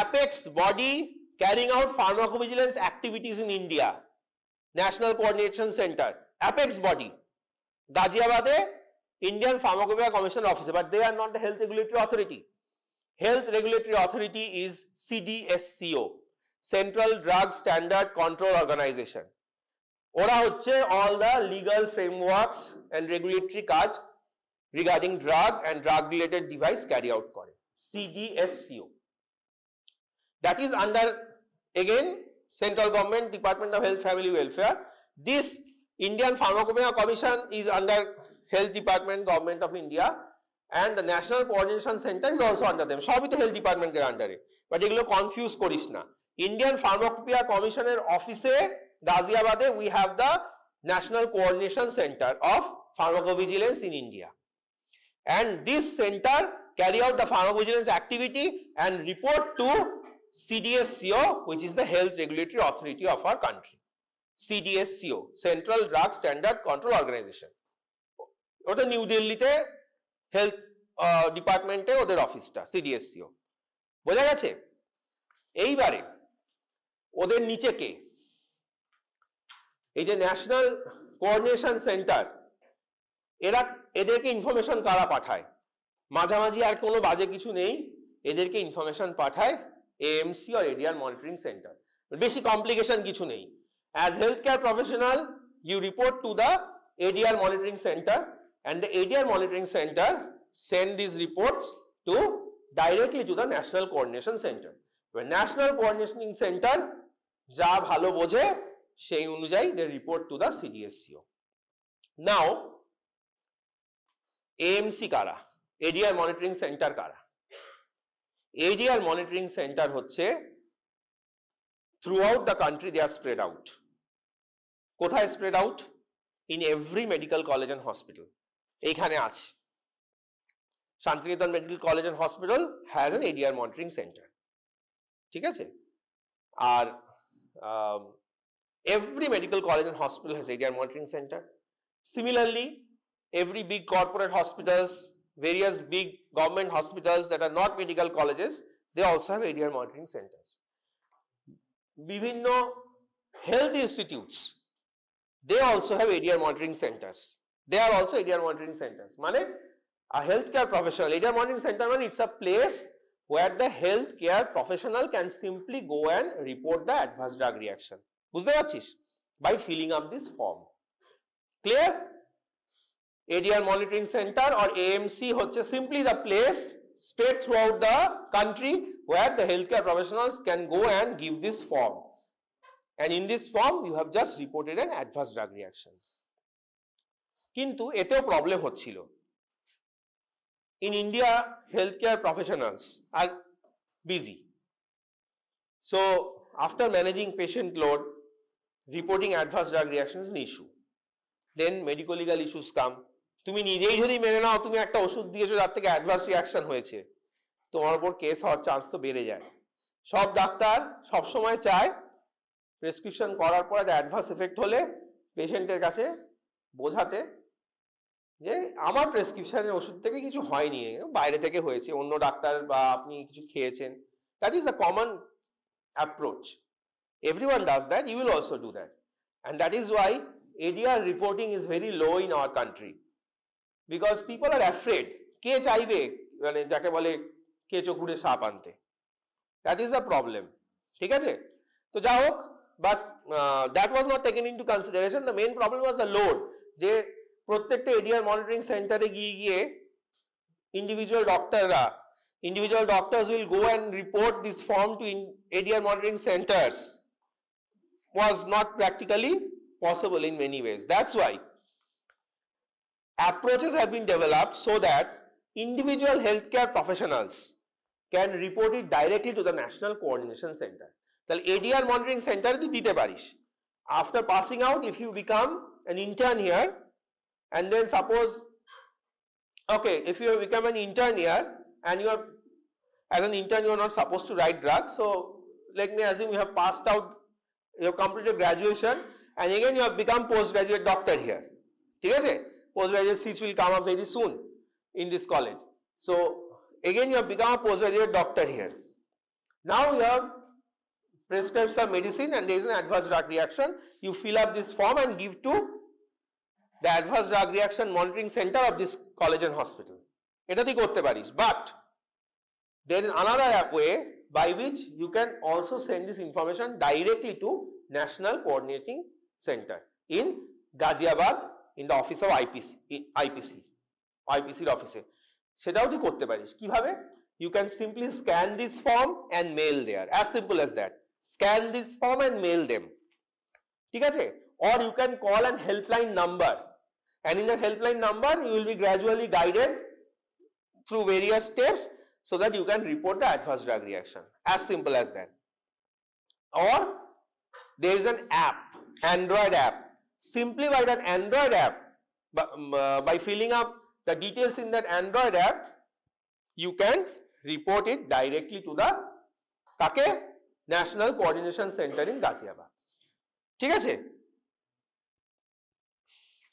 apex body carrying out pharmacovigilance activities in India. National Coordination Center, apex body, Ghaziabad, Indian Pharmacopoeia Commission Office, but they are not the health regulatory authority. Health regulatory authority is CDSCO, Central Drug Standard Control Organization. ওরা হচ্ছে all the legal frameworks and regulatory কাজ regarding drug and drug related device carry out করে, CDSCO. That is under again Central Government Department of Health Family Welfare. This Indian Pharmacopoeia Commission is under Health Department, Government of India, and the National Coordination Center is also under them. সবই তো Health Department এর আন্ডারে, but এগুলো confuse করিস না। Indian Pharmacopoeia Commission এর অফিসে গাজিয়াবাদে we have the National Coordination Center of Pharmacovigilance in India, and this center carry out the pharmacovigilance activity and report to CDSCO, which is the health regulatory authority of our country. CDSCO, Central Drug Standard Control Organization. ওটা new দিল্লিতে health ডিপার্টমেন্টে ওদের অফিসটা, CDSCO। বোঝা গেছে? এইবারে ওদের নিচে কে? এই যে ন্যাশনাল কোঅর্ডিনেশন সেন্টার, এদেরকে ইনফরমেশন কারা পাঠায়? মাঝামাঝি আর কোনো বাজে কিছু নেই, এদেরকে ইনফরমেশন পাঠায় AMC or ADR monitoring center. বেশি কমপ্লিকেশন কিছু নেই. As healthcare professional, you report to the ADR monitoring center, and the ADR monitoring center send these reports to directly to the National Coordination Center. The National Coordination Center যা ভালো বোঝে সেই অনুযায়ী they report to the CDSCO. Now, AMC কারা? ADR monitoring center কারা? ADR monitoring center হচ্ছে throughout the country they are spread out. কোথায় spread out? In every medical college and hospital. এইখানে আছে. Shantiniketan Medical College and Hospital has an ADR monitoring center. ঠিক আছে? আর every medical college and hospital has ADR monitoring center. Similarly, every big corporate hospitals, various big government hospitals that are not medical colleges, they also have ADR monitoring centers. বিভিন্ন health institutes, they also have ADR monitoring centers. They are also ADR monitoring centers. মানে a healthcare professional, ADR monitoring center মানে it's a place where the healthcare professional can simply go and report the adverse drug reaction. বুঝতে পারছিস? By filling up this form. Clear? ADR monitoring center or AMC হচ্ছে simply the place spread throughout the country where the healthcare professionals can go and give this form. And in this form, you have just reported an adverse drug reaction. কিন্তু এতেও problem হচ্ছিল. In India, healthcare professionals are busy. So, after managing patient load, reporting adverse drug reactions is an issue. Then medical legal issues come. তুমি নিজেই যদি মেনে নাও তুমি একটা ওষুধ দিয়েছো যার থেকে অ্যাডভার্স রিঅ্যাকশন হয়েছে, তোমার উপর কেস হওয়ার চান্স তো বেড়ে যায়. সব ডাক্তার সব সময় চায় প্রেসক্রিপশন করার পর একটা অ্যাডভার্স এফেক্ট হলে পেশেন্টের কাছে বোঝাতে যে আমার প্রেসক্রিপশনের ওষুধ থেকে কিছু হয়নি, বাইরে থেকে হয়েছে, অন্য ডাক্তার বা আপনি কিছু খেয়েছেন. That is a common approach. Everyone does that. You will also do that. And that is why ADR reporting is very low in our country. Because people are afraid. কে চাইবে মানে যাকে বলে কেঁচো খুঁড়ে সাপ আনতে? That is the problem. ঠিক আছে? তো যা হোক, but that was not taken into consideration. The main problem was the load. যে প্রত্যেকটা ADR monitoring center এ গিয়ে individual doctors will go and report this form to ADR monitoring centers. Was not practically possible in many ways. That's why approaches have been developed so that individual healthcare professionals can report it directly to the National Coordination Center. তাহলে ADR monitoring center তুই দিতে পারিস. After passing out, if you become an intern here, and then suppose, okay, if you become an intern here, and you are, as an intern, you are not supposed to write drugs. So let me assume you have passed out, you have completed graduation, and again you have become postgraduate doctor here. ঠিক আছে? Postgraduate seats will come up very soon in this college. So again you have become a postgraduate doctor here. Now you have prescribed some medicine and there is an adverse drug reaction. You fill up this form and give to the adverse drug reaction monitoring center of this college and hospital. এটা তুই করতে পারিস. But there is another way by which you can also send this information directly to National Coordinating Center in Ghaziabad, in the office of IPC office. সেটাও তুই করতে পারিস. কিভাবে? You can simply scan this form and mail there. As simple as that. Scan this form and mail them. ঠিক আছে? Or you can call an helpline number, and in the helpline number you will be gradually guided through various steps so that you can report the adverse drug reaction. As simple as that. Or there is an app, Android app. Simply by that Android app, by filling up the details in that Android app, you can report it directly to the কাকে? National Coordination Center in Ghaziabad. ঠিক আছে?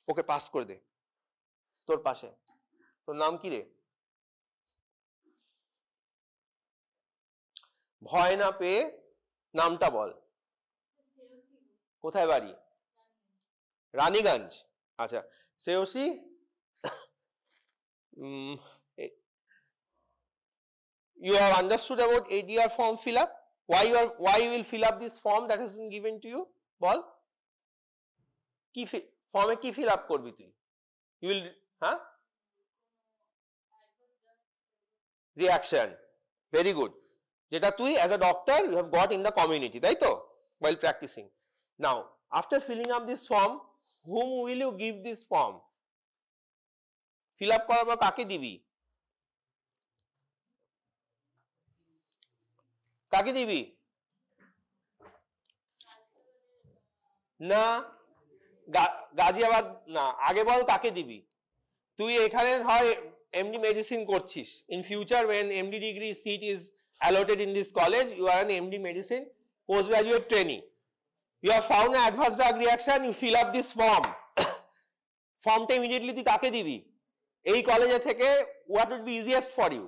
Okay pass করে দে তোর পাশে. তোর নাম কি রে? ভয় না পেয়ে নামটা বল. কোথায় বাড়ি? রানীগঞ্জ. আচ্ছা, Shreyasi, you have understood about ADR form fill up? why you will fill up this form that has been given to you? Bol ki form e ki fill up korbi তুই? You will reaction. Very good. যেটা তুই as a doctor you have got in the community, তাই তো, while practicing. Now after filling up this form, whom will you give this form? Fill up করার পর কাকে দিবি? কাকে দিবি? না, গাজিয়াবাদ না, আগে বল কাকে দিবি? তুই এখানে হয় MD medicine করছিস. In future when MD degree seat is allotted in this college, you are an MD medicine postgraduate trainee. You have found an adverse drug reaction, you fill up this form. ফর্মটা immediately তুই কাকে দিবি? এই কলেজে থেকে what would be easiest for you?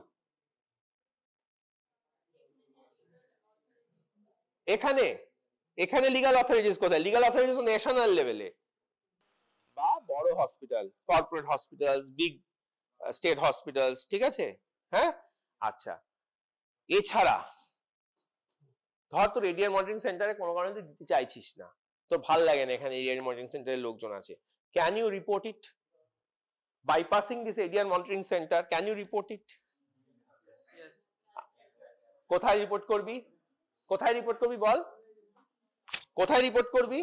এখানে legal authorities কোথায়? Legal authorities national লেভেলে বা বড় hospital, corporate hospitals, big state hospitals, ঠিক আছে? হ্যাঁ, আচ্ছা। এছাড়া ধর তোর এরিয়া মনিটরিং সেন্টারে কোনো কারণে তুই দিতে চাইছিস না, তোর ভাল লাগে না এখানে এরিয়া মনিটরিং সেন্টারের লোকজন আছে, can you report it? Bypassing this area monitoring centre, can you report it? কোথায় রিপোর্ট করবি? কোথায় রিপোর্ট করবি বল? কোথায় রিপোর্ট করবি?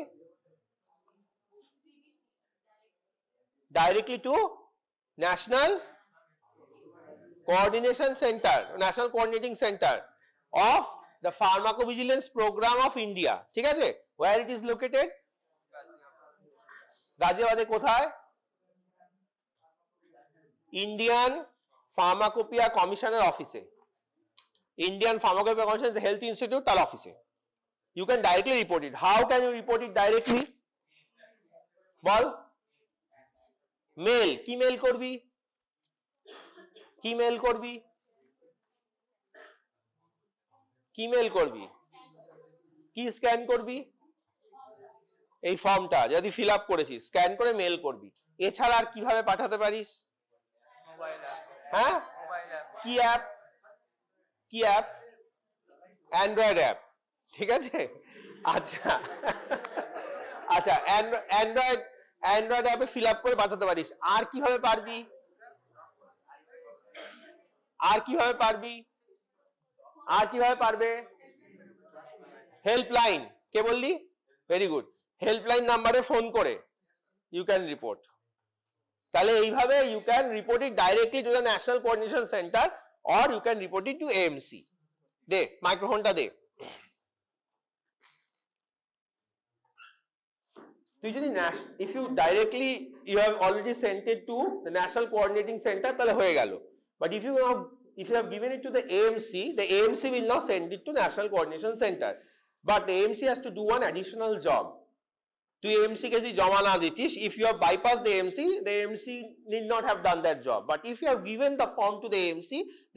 Directly to national coordination centre, national coordinating centre of the pharmacovigilance programme of India, ঠিক আছে? Where it is located? গাজিয়াবাদে কোথায়? ইন্ডিয়ান ফার্মাকোপিয়া কমিশনের অফিসে। Indian Pharmacopoeia Commission is a health institute, তার অফিসে। You can directly report it. How can you report it directly? বল। Mail, কি মেল করবি? কি মেল করবি? কি মেল করবি? কি স্ক্যান করবি? এই ফর্মটা যদি ফিল আপ করেছিস স্ক্যান করে মেল করবি। এছাড়া আর কিভাবে পাঠাতে পারিস? Mobile app. হ্যাঁ, মোবাইল অ্যাপ। কি অ্যাপ? কি অ্যাপ? অ্যান্ড্রয়েড অ্যাপ, ঠিক আছে? আচ্ছা আচ্ছা, অ্যান্ড্রয়েড অ্যাপে ফিল আপ করে পাঠাতে পারিস। আর কিভাবে পারবি? আর কিভাবে পারবি? আর কিভাবে পারবে? হেল্পলাইন, কে বললি? ভেরি গুড, হেল্পলাইন নাম্বারে ফোন করে ইউ ক্যান রিপোর্ট। তাহলে এইভাবে you can report it directly to the national coordination centre or you can report it to AMC. দে মাইক্রোফোনটা দে। তুই যদি if you directly you have already sent it to the national coordinating center তাহলে হয়ে গেল, but if you have given it to the AMC will now send it to national coordination center, but the AMC has to do one additional job. তুই AMC কে যদি জমা না দিচ্ছিস, if you have bypassed the AMC need not have done that job, but if you have given the form to the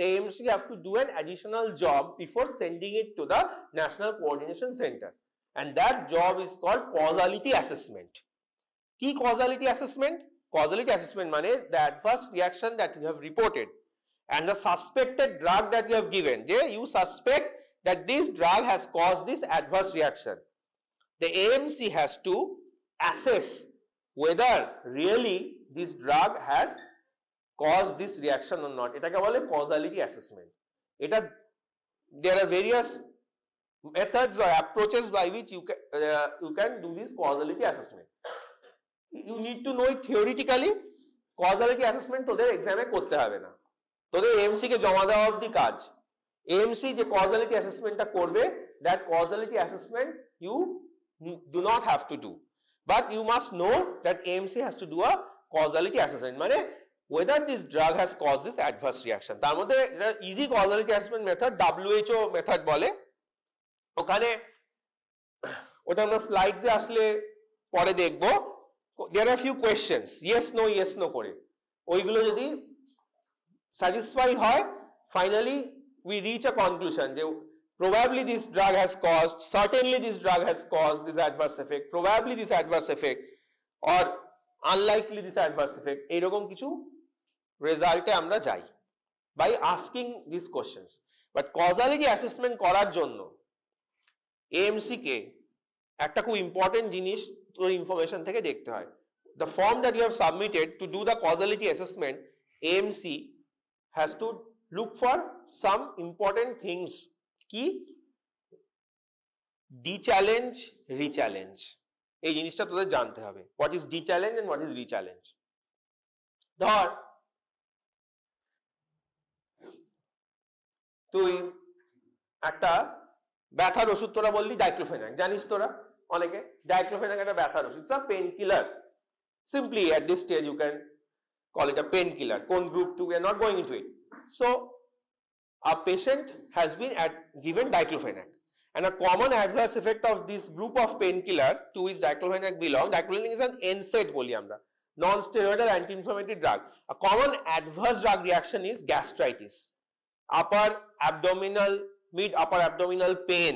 AMC have to do an additional job before sending it to the national coordination center, and that job is called causality assessment. কি causality assessment? Causality assessment মানে the adverse reaction that you have reported and the suspected drug that you have given, you suspect that this drug has caused this adverse reaction. The AMC has to assess whether really this drug has caused this reaction or not. এটাকে বলে causality assessment. There are various methods or approaches by which you can do this causality assessment. You need to know it theoretically. Causality assessment তোদের এক্সামে করতে হবে না, তোদের AMC কে জমা দেওয়া অবধি কাজ। AMC যে causality assessmentটা করবে, that causality assessment you do not have to do, but you must know that AMC has to do a causality assessment, মানে whether this drug has caused this adverse reaction. তার মধ্যে easy causality assessment method WHO method বলে, ওখানে ওটা আমরা slides এ আসলে পরে দেখব। there are few questions, yes no করে, ওইগুলো যদি satisfy হয়, finally we reach a conclusion যে probably this drug has caused, certainly this drug has caused this adverse effect, probably this adverse effect, or unlikely this adverse effect, এইরকম কিছু রেজাল্টে আমরা যাই by asking these questions. But causality assessment করার জন্য AMC কে একটা খুব ইম্পর্টেন্ট জিনিস তোর ইনফরমেশন থেকে দেখতে হয়। The form that you have submitted to do the causality assessment, AMC has to look for some important things. কি? De-challenge, re-challenge. এই জিনিসটা তোদের জানতে হবে। What is de-challenge and what is re-challenge? ধর তুই একটা ব্যথার ওষুধ তোরা বললি ডাইক্লোফেনাক, জানিস তোরা অনেকে ডাইক্লোফেনাক একটা ব্যথার ওষুধ, it's a pain killer. Simply at this stage you can call it a painkiller. Cone group 2, we are not going into it. So a patient has been given diclofenac, and a common adverse effect of this group of painkiller to which diclofenac belongs, diclofenac is an NSAID বলি আমরা, non-steroidal anti-inflammatory drug. A common adverse drug reaction is gastritis, upper abdominal, mid upper abdominal pain,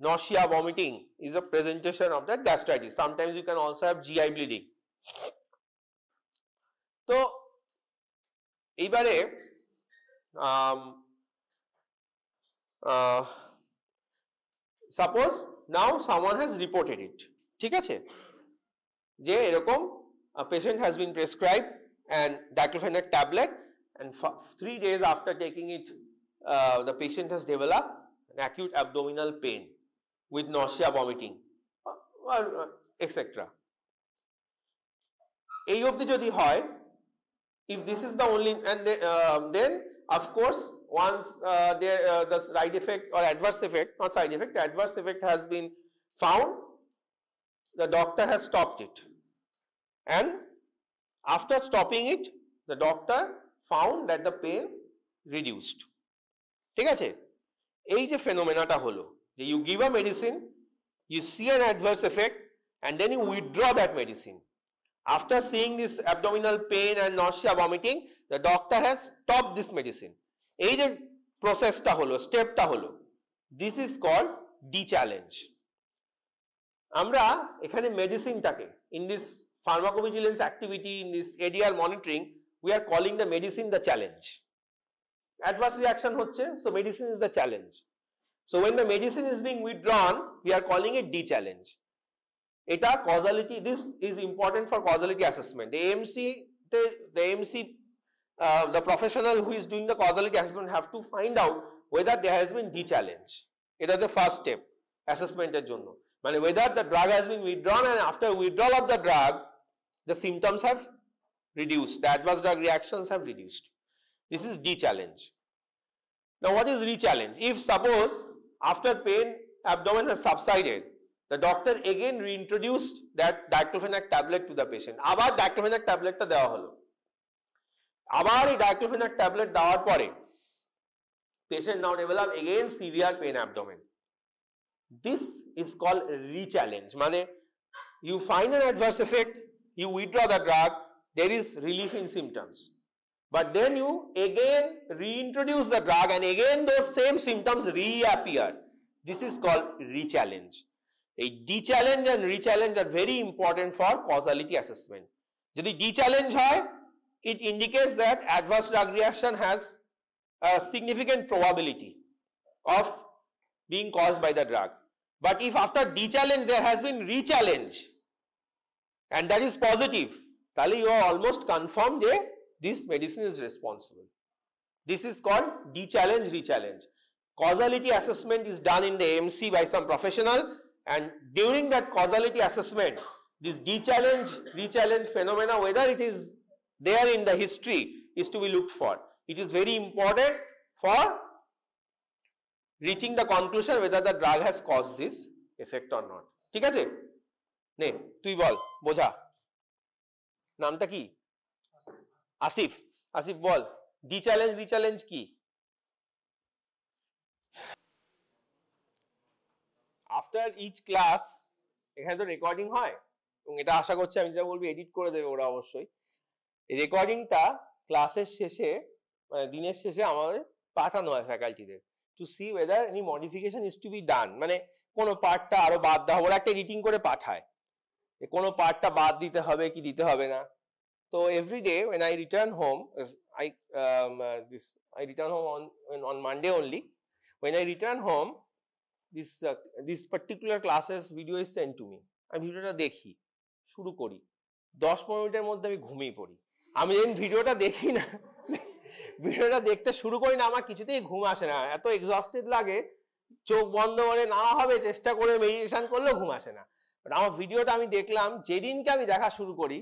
nausea, vomiting is a presentation of that gastritis. Sometimes you can also have GI bleeding. তো এইবারে suppose now someone has reported it, ঠিক আছে, যে এরকম a patient has been prescribed and diclofenac tablet, and 3 days after taking it the patient has developed an acute abdominal pain with nausea, vomiting, etc. এই অবধি যদি হয়, if this is the only, and then of course once the side effect or adverse effect, not side effect, the adverse effect has been found, the doctor has stopped it, and after stopping it the doctor found that the pain reduced, ঠিক আছে। এই যে ফেনোমেনাটা হলো যে you give a medicine, you see an adverse effect, and then you withdraw that medicine. After seeing this abdominal pain and nausea, vomiting, the doctor has stopped this medicine. এই যে প্রসেসটা হলো, স্টেপটা হলো, this is called de-challenge. আমরা এখানে মেডিসিনটাকে, in this pharmacovigilance activity, in this ADR monitoring, we are calling the medicine the challenge. Adverse reaction হচ্ছে, so medicine is the challenge. So when the medicine is being withdrawn, we are calling it de-challenge. এটা causality, this is important for causality assessment. The AMC, the professional who is doing the causality assessment have to find out whether there has been de-challenge. It is the first step assessment এর জন্য, মানে whether the drug has been withdrawn, and after withdrawal of the drug the symptoms have reduced, the adverse drug reactions have reduced. This is de-challenge. Now what is re-challenge? If suppose after pain abdomen has subsided, the doctor again reintroduced that diclofenac tablet to the patient, আবার diclofenac tabletটা দেওয়া হলো, আবার এই diclofenac tablet দেওয়ার পরে patient now develop again severe pain abdomen. This is called re-challenge. মানে you find an adverse effect, you withdraw the drug, there is relief in symptoms, but then you again reintroduce the drug and again those same symptoms reappear. This is called re-challenge. A de-challenge and re-challenge are very important for causality assessment. যদি de-challenge হয়, it indicates that adverse drug reaction has a significant probability of being caused by the drug. But if after de-challenge there has been re-challenge and that is positive, তাহলে you are almost confirmed that this medicine is responsible. This is called de-challenge, re-challenge. Causality assessment is done in the AMC by some professional, and during that causality assessment, this de-challenge, re-challenge phenomena, whether it is there in the history, is to be looked for. It is very important for reaching the conclusion whether the drug has caused this effect or not. ঠিক আছে, নে তুই বল, বোঝা, নামটা কি? আসিফ। আসিফ বল, de-challenge, re-challenge কি? After each class এখানে তো রেকর্ডিং হয়, এবং এটা আশা করছি আমি যা বলবো এডিট করে দেবে ওরা অবশ্যই। রেকর্ডিংটা ক্লাসের শেষে, মানে দিনের শেষে আমাদের পাঠানো হয় ফ্যাকাল্টিদের, to see whether any modification is to be done, মানে কোনো পার্টটা আরো বাদ দেওয়া হবে, ওরা একটা এডিটিং করে পাঠায়, কোনো পার্টটা বাদ দিতে হবে কি দিতে হবে না। তো every day when I return home, I return home on Monday only. When I return home, this particular classes video is sent to me. আমি ভিডিওটা দেখি, শুরু করি, 10-15 মিনিটের মধ্যে আমি ঘুমিয়ে পড়ি। আমি যখন ভিডিওটা দেখি না, ভিডিওটা দেখতে শুরু করি না, আমার কিছুতেই ঘুম আসে না, এত এক্সস্টেড লাগে, চোখ বন্ধ করে নানাভাবে চেষ্টা করে মেডিটেশন করলেও ঘুম আসে না। বাট আমার ভিডিওটা আমি দেখলাম, যেদিনকে আমি দেখা শুরু করি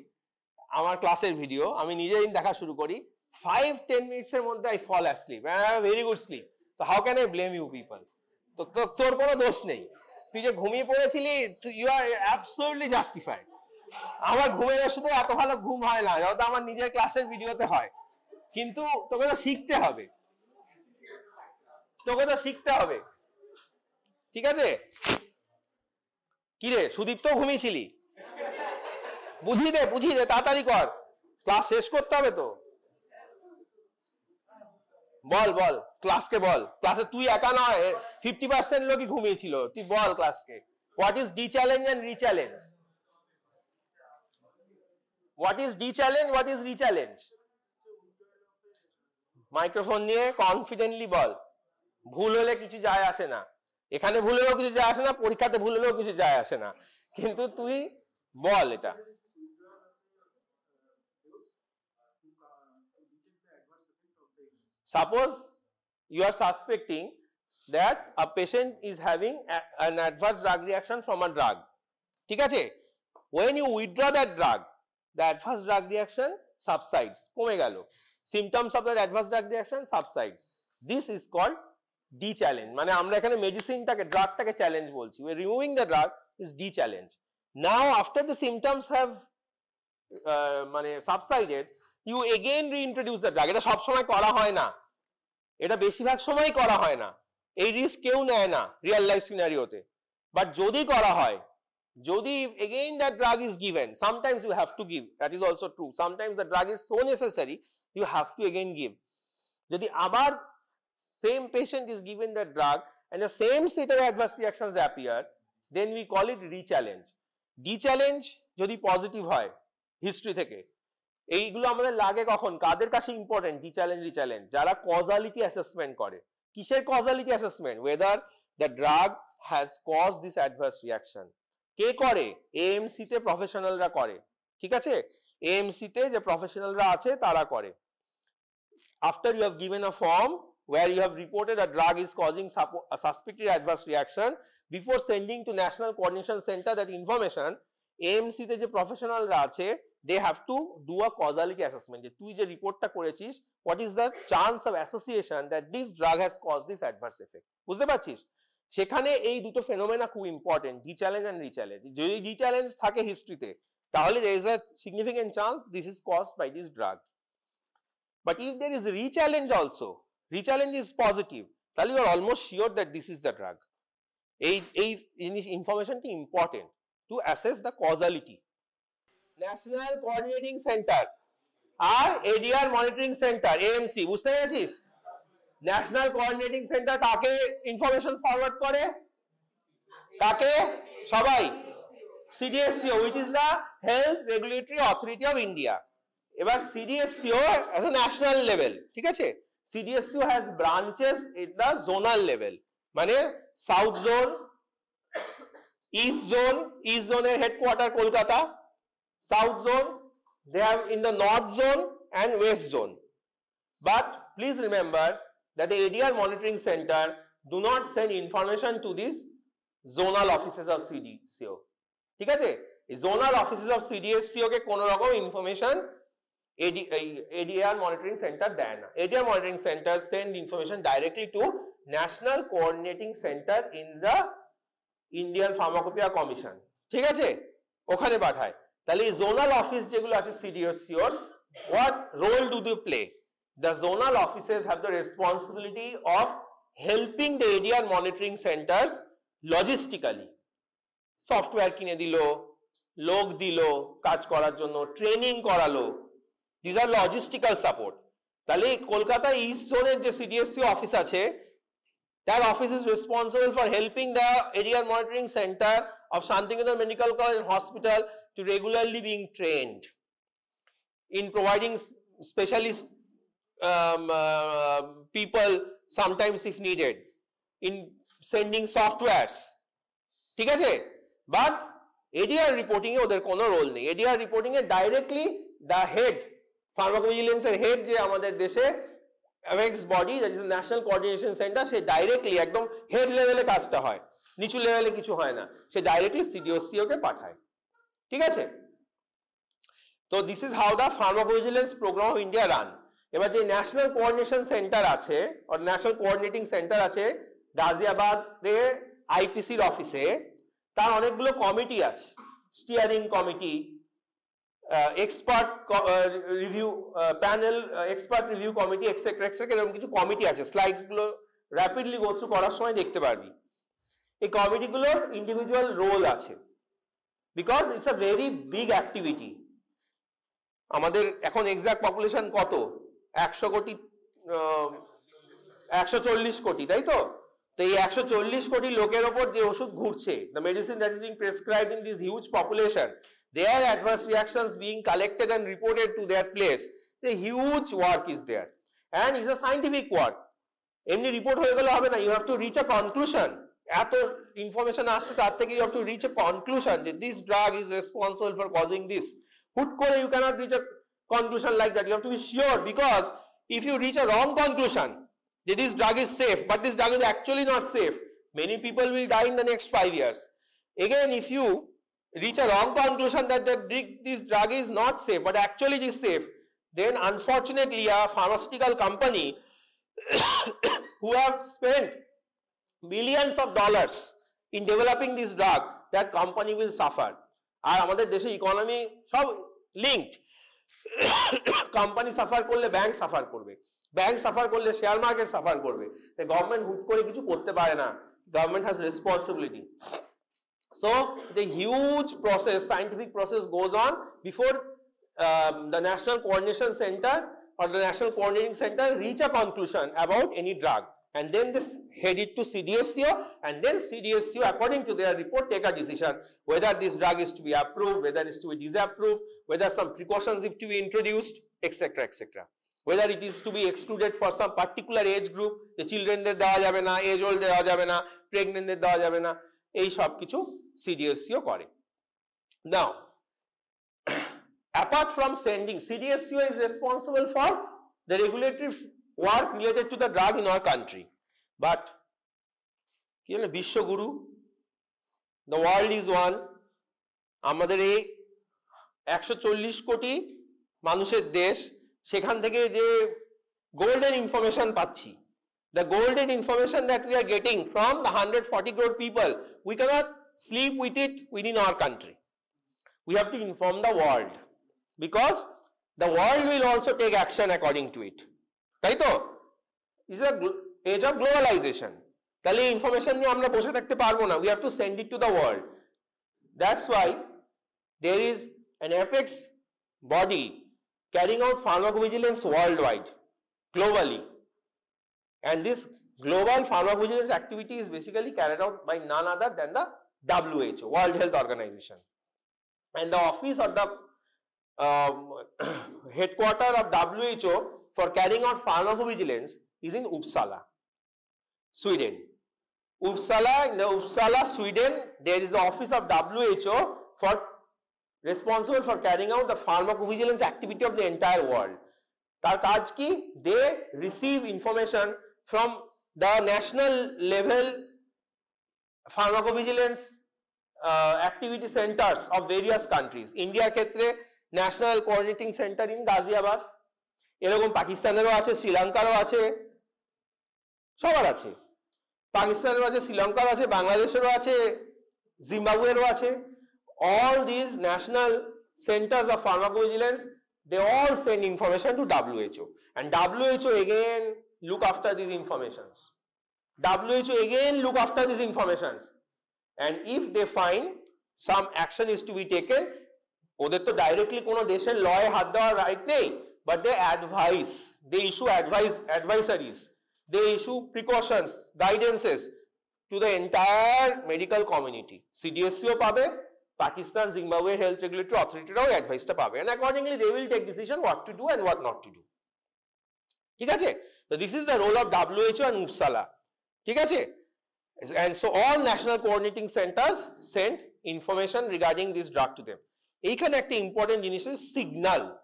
আমার ক্লাসের ভিডিও, আমি নিজে দিন দেখা শুরু করি, 5-10 মিনিটসের মধ্যে I fall asleep, very good sleep. তো how can I blame you people? তো তোর কোনো দোষ নেই, তুই যে ঘুমিয়ে পড়েছিলি, ইউ আর অ্যাবসলিউটলি জাস্টিফাইড। আমার ঘুমের ওষুধে এত ভালো ঘুম হয় না যত আমার নিজের ক্লাসের ভিডিওতে হয়। কিন্তু তোকে তো শিখতে হবে, তোকে তো শিখতে হবে, ঠিক আছে? কিরে সুদীপ্ত, ঘুমিয়েছিলি? বুঝিয়ে দে, তাড়াতাড়ি কর, ক্লাস শেষ করতে হবে তো। বল ক্লাসকে বল, ক্লাসে তুই একা নয়, 50% লোকই ঘুমিয়েছিল, তুই বল ক্লাসকে, what is dechallenge and rechallenge? What is dechallenge, what is rechallenge? Microphone নিয়ে কনফিডেন্টলি বল। ভুল হলে কিছু যায় আসে না, এখানে ভুল হলেও কিছু যায় আসে না, পরীক্ষাতে ভুল হলেও কিছু যায় আসে না, কিন্তু তুই বল এটা। Suppose you are suspecting that a patient is having an adverse drug reaction from a drug, ঠিক আছে? When you withdraw that drug, the adverse drug reaction subsides, কমে গেল, symptoms of that adverse drug reaction subsides. This is called D-challenge, মানে আমরা এখানে মেডিসিনটাকে, ড্রাগটাকে challenge বলছি, we are removing the drug is D-challenge. Now after the symptoms have মানে subsided, you again reintroduce the drug. এটা সব সময় করা হয় না, এটা বেশিরভাগ সময় করা হয় না, এই রিস্ক কেউ নেয় না রিয়েল লাইফ সিনারিওতে। বাট যদি করা হয়, যদি again that drug is given, sometimes you have to give, that is also true, sometimes the drug is so necessary you have to again give. যদি আবার same patient is given that drug and the same set of adverse reactions appear, then we call it re-challenge. D-challenge যদি positive হয় history থেকে, এইগুলো আমাদের লাগে কখন, কাদের কাছে important? Dechallenge, rechallenge, যারা কজালিটি অ্যাসেসমেন্ট করে। কিসের causality assessment? Whether the drug has cause this adverse reaction. কে করে? এএমসি তে প্রফেশনালরা করে, ঠিক আছে? এএমসি তে যে প্রফেশনালরা আছে তারা করে। After you have given a form where you have reported a drug is causing a suspected adverse reaction, before sending to National Coordination Center that information, AMC তে যে প্রফেশনালরা আছে, they have to do a causality assessment, যে তুই যে রিপোর্টটা করেছিস, what is the chance of association that this drug has caused this adverse effect, বুঝতে পারছিস? সেখানে এই দুটো ফেনোমেনা খুব ইম্পর্টেন্ট, ডি চ্যালেঞ্জ এন্ড রি চ্যালেঞ্জ। যদি ডি চ্যালেঞ্জ থাকে হিস্ট্রিতে, তাহলে there is a significant chance this is caused by this drug. But if there is রি challenge also, re-challenge is positive, তাহলে you are almost sure that this is the drug. এই ইনফরমেশনটি important to assess the causality. National coordinating centre আর ADR monitoring centre, AMC, বুঝতে পেরেছিস? National coordinating centre কাকে information forward করে? কাকে? সবাই। CDSCO, which is the Health Regulatory Authority of India. এবার CDSCO as a national level, ঠিক আছে? CDSCO has branches in the zonal level, মানে সাউথ জোন, ইস্ট জোনের headquarter Kolkata, south zone they have in the north zone and west zone. But please remember that the ADR monitoring center do not send information to these zonal offices of CDSCO, ঠিক আছে? এই zonal offices of CDSCO কে কোনো রকম information ADR monitoring center দেয় না। ADR monitoring center send information directly to National Coordinating Center in the Indian Pharmacopoeia Commission, ঠিক আছে? ওখানে পাঠায়। তাহলে এই জোনাল অফিস যেগুলো আছে CDSCO, what role do they play? The zonal offices have the responsibility of helping the ADR monitoring centers logistically. Software কিনে দিল, লোক দিল কাজ করার জন্য, ট্রেনিং করালো, these are logistical support. তাহলে কলকাতা ইস্ট জোনের যে CDSCO অফিস আছে, that office is responsible for helping the ADR monitoring center of Shantiniketan Medical College and Hospital to regularly being trained in providing specialist people sometimes if needed, in sending softwares, ঠিক আছে? But ADR reporting এ ওদের কোনো role নেই। ADR reporting A directly the head, pharmacovigilance এর head যে আমাদের দেশে AWACS body, that is the National Coordination Center, say directly একদম head level এ কাজটা হয়, নিচু লেভেলে কিছু হয় না, সে directly CDSCO কে পাঠায়, ঠিক আছে? তো this is how the pharmacovigilance program of India run. এবার যে ন্যাশনাল কোঅর্ডিনেশন সেন্টার আছে or ন্যাশনাল কোঅর্ডিনেটিং সেন্টার আছে গাজিয়াবাদে আইপিসির অফিসে, তার অনেকগুলো কমিটি আছে, steering committee, expert review panel, expert review committee, etcetera etcetera, এরকম কিছু কমিটি আছে। স্লাইডস গুলো র্যাপিডলি গো থ্রু করার সময় দেখতে পারবি। এই কমিটিগুলোর ইন্ডিভিজুয়াল রোল আছে, because it's a very big activity. আমাদের এখন এক্সাক্ট পপুলেশন কত? 100 কোটি, 140 কোটি, তাই তো? তো এই 140 কোটি লোকের ওপর যে ওষুধ ঘুরছে, the medicine that is being prescribed in this huge population, their adverse reactions being collected and reported to their place, the huge work is there and it's a scientific work. এমনি রিপোর্ট হয়ে গেলে হবে না, you have to reach a conclusion. এত information আসছে, তার থেকে you have to reach a conclusion that this drug is responsible for causing this. হুট করে you cannot reach a conclusion like that. You have to be sure, because if you reach a wrong conclusion that this drug is safe, but this drug is actually not safe, many people will die in the next 5 years. Again, if you reach a wrong conclusion that this drug is not safe, but actually it is safe, then unfortunately a pharmaceutical company who have spent millions of dollars in developing this drug, that company will suffer. আর আমাদের দেশে economy সব linked, company suffer করলে bank suffer করবে, bank suffer করলে share market suffer করবে। তাই government হুট করে কিছু করতে পারে না, government has responsibility. So the huge process, scientific process goes on before the National Coordination Center or the National Coordinating Center reach a conclusion about any drug, and then they head it to CDSCO, and then CDSCO according to their report take a decision whether this drug is to be approved, whether it is to be disapproved, whether some precautions have to be introduced, etc., etc. Whether it is to be excluded for some particular age group, the children দের দেওয়া যাবে না, age old দেওয়া যাবে না, pregnant দের দেওয়া যাবে না, এই সব কিছু CDSCO করে। Now, apart from sending, CDSCO is responsible for the regulatory work related to the drug in our country. But কি হলো বিশ্বগুরু, the world is one, আমাদের এই 140 কোটি মানুষের দেশ, সেখান থেকে যে গোল্ডেন ইনফরমেশন পাচ্ছি, the golden information that we are getting from the 140 crore people, we cannot sleep with it within our country. We have to inform the world, because the world will also take action according to it. তাই তো? This is the age of globalization. তাহলে information নিয়ে আমরা বসে থাকতে পারবো না, we have to send it to the world. That's why there is an apex body carrying out pharmacovigilance worldwide, globally. And this global pharmacovigilance activity is basically carried out by none other than the WHO, World Health Organization. And the office of the headquarter of WHO for carrying out pharmacovigilance is in Uppsala, Sweden. In the Uppsala, Sweden, there is the office of WHO for responsible for carrying out the pharmacovigilance activity of the entire world. তার কাজ কি? They receive information from the national level pharmacovigilance activity centers of various countries. India ক্ষেত্রে National Coordinating Center in Ghaziabad, এরকম পাকিস্তানেরও আছে, শ্রীলঙ্কারও আছে, সবার আছে, পাকিস্তানেরও আছে, শ্রীলঙ্কারও আছে, বাংলাদেশেরও আছে, জিম্বাবুয়েরও আছে। All these national centers of pharmacovigilance, they all send information to WHO, and WHO again look after these informations. WHO again look after these informations, and if they find some action is to be taken, ওদের তো directly কোনো দেশের লয়ে হাত দেওয়ার right নেই, but they advise, they issue advisories, they issue precautions, guidances to the entire medical community. CDSCO পাবে, Pakistan, Zimbabwe Health Regulatory Authority রাও অ্যাডভাইসটা পাবে, and accordingly they will take decision what to do and what not to do. ঠিক আছে? So this is the role of WHO and Uppsala. ঠিক আছে? And so all national coordinating centers sent information regarding this drug to them. Ekhane ekta important jinish is signal.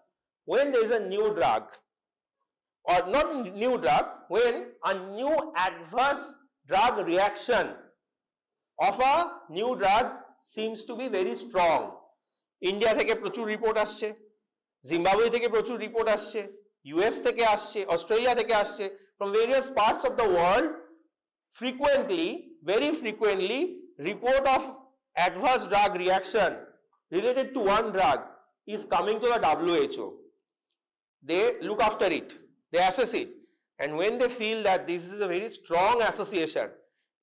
When there is a new drug, or not new drug, when a new adverse drug reaction of a new drug seems to be very strong. India থেকে প্রচুর report আসছে, Zimbabwe থেকে প্রচুর report আসছে, US থেকে আসছে, Australia থেকে আসছে, from various parts of the world, frequently, very frequently, report of adverse drug reaction related to one drug is coming to the WHO. They look after it, they assess it, and when they feel that this is a very strong association,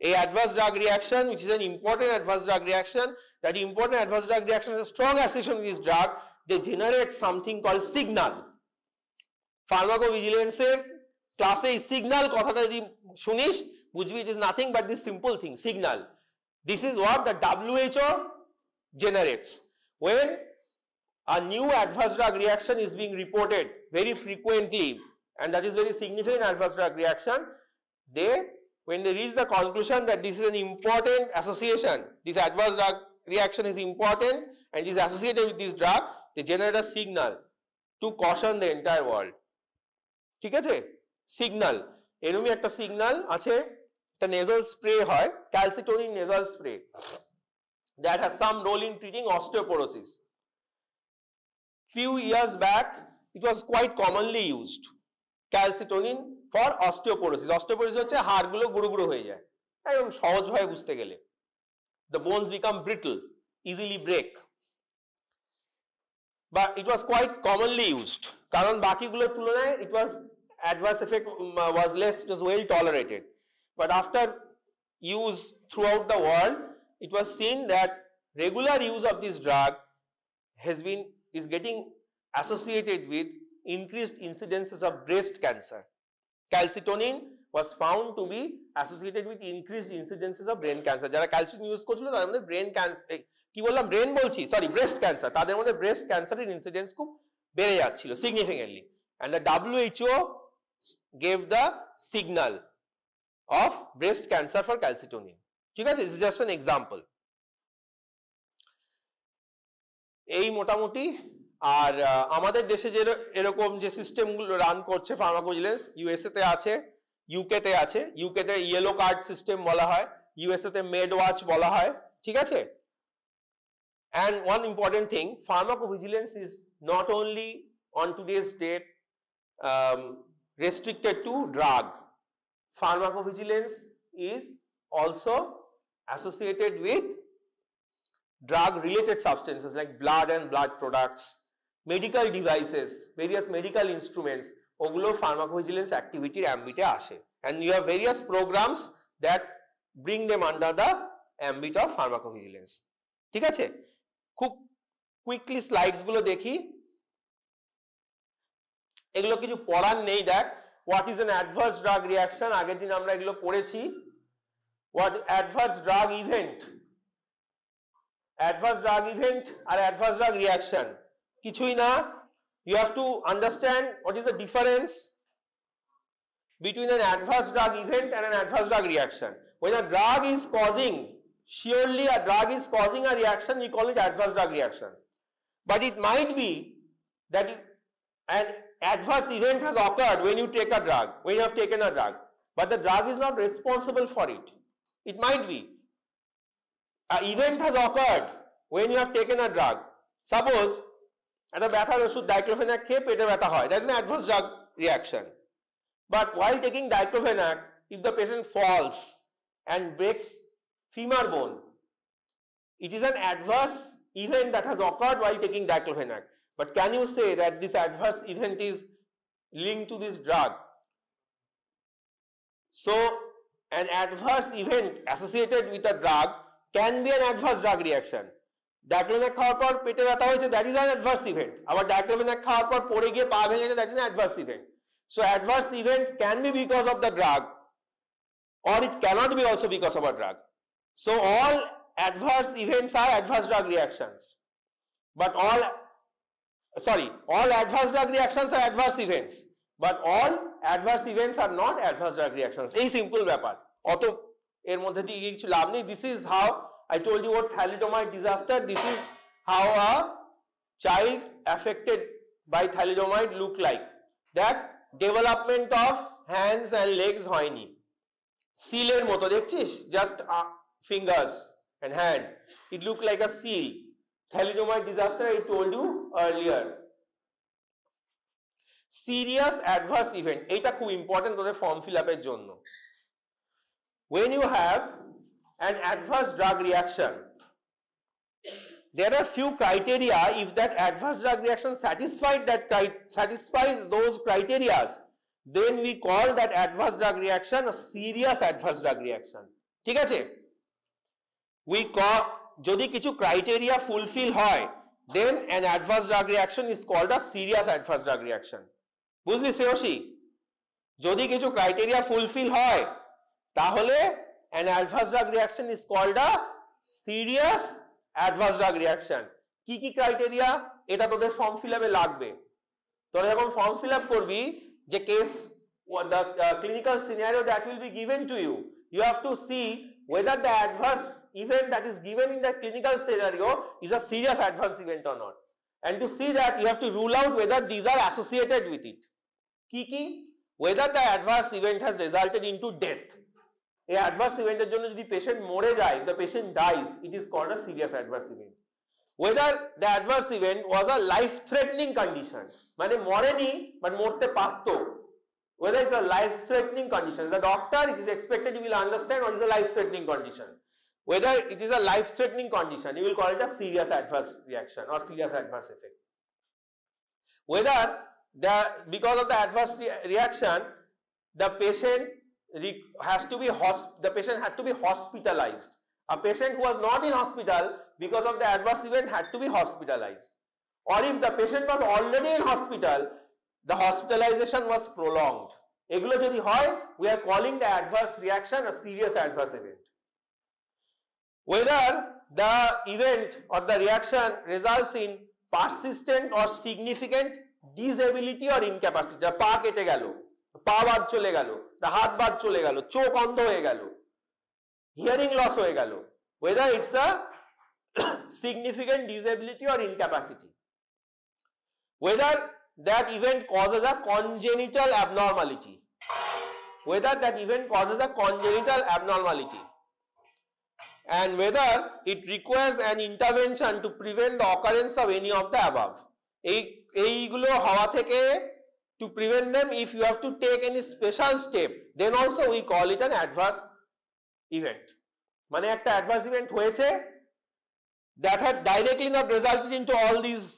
a adverse drug reaction, which is an important adverse drug reaction, that important adverse drug reaction is a strong association with this drug, they generate something called signal. Pharmacovigilance class এই signal কথাটা যদি শুনিস বুঝবি it is nothing but this simple thing, signal. This is what the WHO generates. When a new adverse drug reaction is being reported very frequently, and that is very significant adverse drug reaction, when they reach the conclusion that this is an important association, this adverse drug reaction is important and is associated with this drug, they generate a signal to caution the entire world. ঠিক আছে? Signal. এরকমই একটা signal আছে, একটা nasal spray হয়, calcitonin nasal spray, that has some role in treating osteoporosis. Few years back, it was quite commonly used. Calcitonin for osteoporosis. Osteoporosis হচ্ছে হাড়গুলো গুঁড়ো গুঁড়ো হয়ে যায়, একদম সহজভাবে বুঝতে গেলে। The bones become brittle, easily break. But it was quite commonly used. কারণ বাকিগুলোর তুলনায় it was adverse effect was less, it was well tolerated. But after use throughout the world, it was seen that regular use of this drug is getting associated with increased incidences of breast cancer. Calcitonin was found to be associated with increased incidences of brain cancer. যারা calcitonin use করছিল তাদের মধ্যে brain cancer, কি বললাম brain বলছি, sorry, breast cancer, তাদের মধ্যে breast cancer এর incidence খুব বেড়ে যাচ্ছিল significantly, and the WHO gave the signal of breast cancer for calcitonin. ঠিক আছে? This is just an example. এই মোটামুটি। আর আমাদের দেশে যে এরকম যে সিস্টেমগুলো রান করছে ফার্মাকোভিজিলেন্স, ইউএসএ তে আছে, ইউকে তে আছে। ইউকে তে ইয়েলো কার্ড সিস্টেম বলা হয়, ইউএসএ তে মেড ওয়াচ বলা হয়, ঠিক আছে? And one important thing, pharmacovigilance is not only on today's date restricted to drug. Pharmacovigilance is also associated with drug related substances like blood and blood products, medical devices, various medical instruments, ওগুলো pharmacovigilance activity ambit এ আসে, and you have various programs that bring them under the ambit of pharmacovigilance. ঠিক আছে? খুব quickly slides গুলো দেখি, এগুলো কিছু পড়ার নেই। দেখ, what is an adverse drug reaction, আগের দিন আমরা এগুলো পড়েছি। what adverse drug event, adverse drug event R adverse drug reaction কিছুই না। you have to understand what is the difference between an adverse drug event and an adverse drug reaction. When a drug is causing, surely a drug is causing a reaction, we call it adverse drug reaction. But it might be that an adverse event has occurred when you take a drug, when you have taken a drug, but the drug is not responsible for it. It might be an event has occurred when you have taken a drug. Suppose একটা ব্যথার ওষুধ diclofenac খেয়ে পেটে ব্যথা হয়, that is an adverse drug reaction. But while taking diclofenac, if the patient falls and breaks femur bone, it is an adverse event that has occurred while taking diclofenac. But can you say that this adverse event is linked to this drug? So an adverse event associated with a drug can be an adverse drug reaction. Diclofenac খাওয়ার পর পেটে ব্যথা হয়েছে, that is an adverse event. আবার diclofenac খাওয়ার পর পড়ে গিয়ে পা ভেঙে গেছে, that is an adverse event. So adverse event can be because of the drug, or it cannot be also because of a drug. So all adverse events are adverse drug reactions, but all adverse drug reactions are adverse events, but all adverse events are not adverse drug reactions. এই simple ব্যাপার, অত এর মধ্যে দিয়ে কিছু লাভ নেই। This is how I told you about thalidomide disaster. This is how a child affected by thalidomide look like. That development of hands and legs হয়নি, সিলের মতো দেখছিস, just fingers and hand, it looked like a seal. Thalidomide disaster I told you earlier. Serious adverse event, এটা খুব important তোদের form fill আপের জন্য। When you have an adverse drug reaction, there are few criteria. If that adverse drug reaction satisfies those criteria, then we call that adverse drug reaction a serious adverse drug reaction. ঠিক আছে? We call, যদি কিছু criteria fulfill হয়, then an adverse drug reaction is called a serious adverse drug reaction. বুঝলি শ্রেয়সী? যদি কিছু criteria fulfill হয় তাহলে an adverse drug reaction is called a serious adverse drug reaction. কি কি ক্রাইটেরিয়া, এটা তোদের ফর্ম ফিল আপে লাগবে। তোরা যখন ফর্ম ফিল আপ করবি, যে case the clinical scenario that will be given to you, you have to see whether the adverse event that is given in the clinical scenario is a serious adverse event or not, and to see that you have to rule out whether these are associated with it. কি কি? whether the adverse event has resulted into death. এই adverse event এর জন্য যদি patient মরে যায়, the patient dies, it is called a serious adverse event. Whether the adverse event was a life threatening condition, মানে মরেনি but মরতে পারতো, whether it's a life threatening condition, the doctor, it is expected you will understand what is a life threatening condition. Whether it is a life threatening condition, you will call it a serious adverse reaction or serious adverse effect. Whether because of the adverse reaction the patient had to be hospitalized. A patient who was not in hospital because of the adverse event had to be hospitalized. Or if the patient was already in hospital, the hospitalization was prolonged. এগুলো যদি হয়, we are calling the adverse reaction a serious adverse event. Whether the event or the reaction results in persistent or significant disability or incapacity, পা কেটে গেল, পা বাদ চলে গেল, হাত বাদ চলে গেল, চোখ অন্ধ হয়ে গেল, হিয়ারিং লস হয়ে গেল, whether it's a significant disability or incapacity. Whether that event causes a congenital abnormality. Whether that event causes a congenital abnormality. And whether it requires an intervention to prevent the occurrence of any of the above. এইগুলো হওয়া থেকে, to prevent them, if you have to take any special step, then also we call it an adverse event. মানে একটা adverse event হয়েছে that has directly not resulted into all these,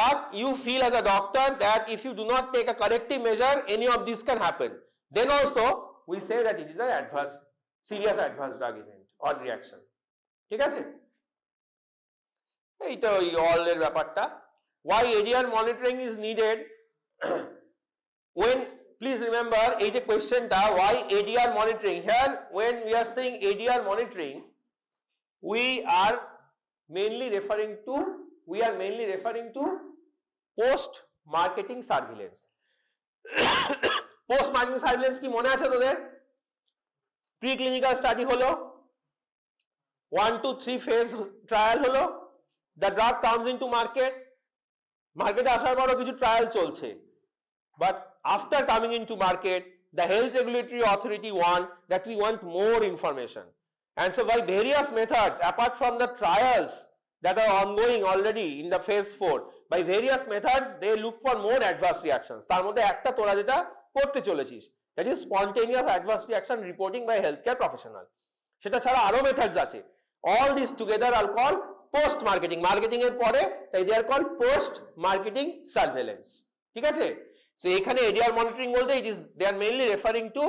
but you feel as a doctor that if you do not take a corrective measure, any of this can happen. Then also we say that it is an adverse, serious adverse drug event or reaction. ঠিক আছে? এইটা ওই all এর ব্যাপারটা। Why ADR monitoring is needed? When, please remember, এই যে questionটা, why ADR monitoring? Here when we are saying ADR monitoring, we are mainly referring to post marketing surveillance. post marketing surveillance কি মনে আছে তোদের? Preclinical study হলো, 1 to 3 phase trial হলো, the drug comes into market, মার্কেটে আসার পরও কিছু ট্রায়াল চলছে, but after coming into market the health regulatory authority want more information, and so by various methods apart from the trials that are ongoing already in the phase 4, by various methods they look for more adverse reactions. তার মধ্যে একটা তোরা যেটা করতে চলেছিস, that is spontaneous adverse reaction reporting by healthcare professional. সেটা ছাড়া আরো methods আছে। all these together are called post marketing. Marketing এর পরে, তাই they are called post marketing surveillance. ঠিক আছে? So এখানে ADR monitoring বলতে they are mainly referring to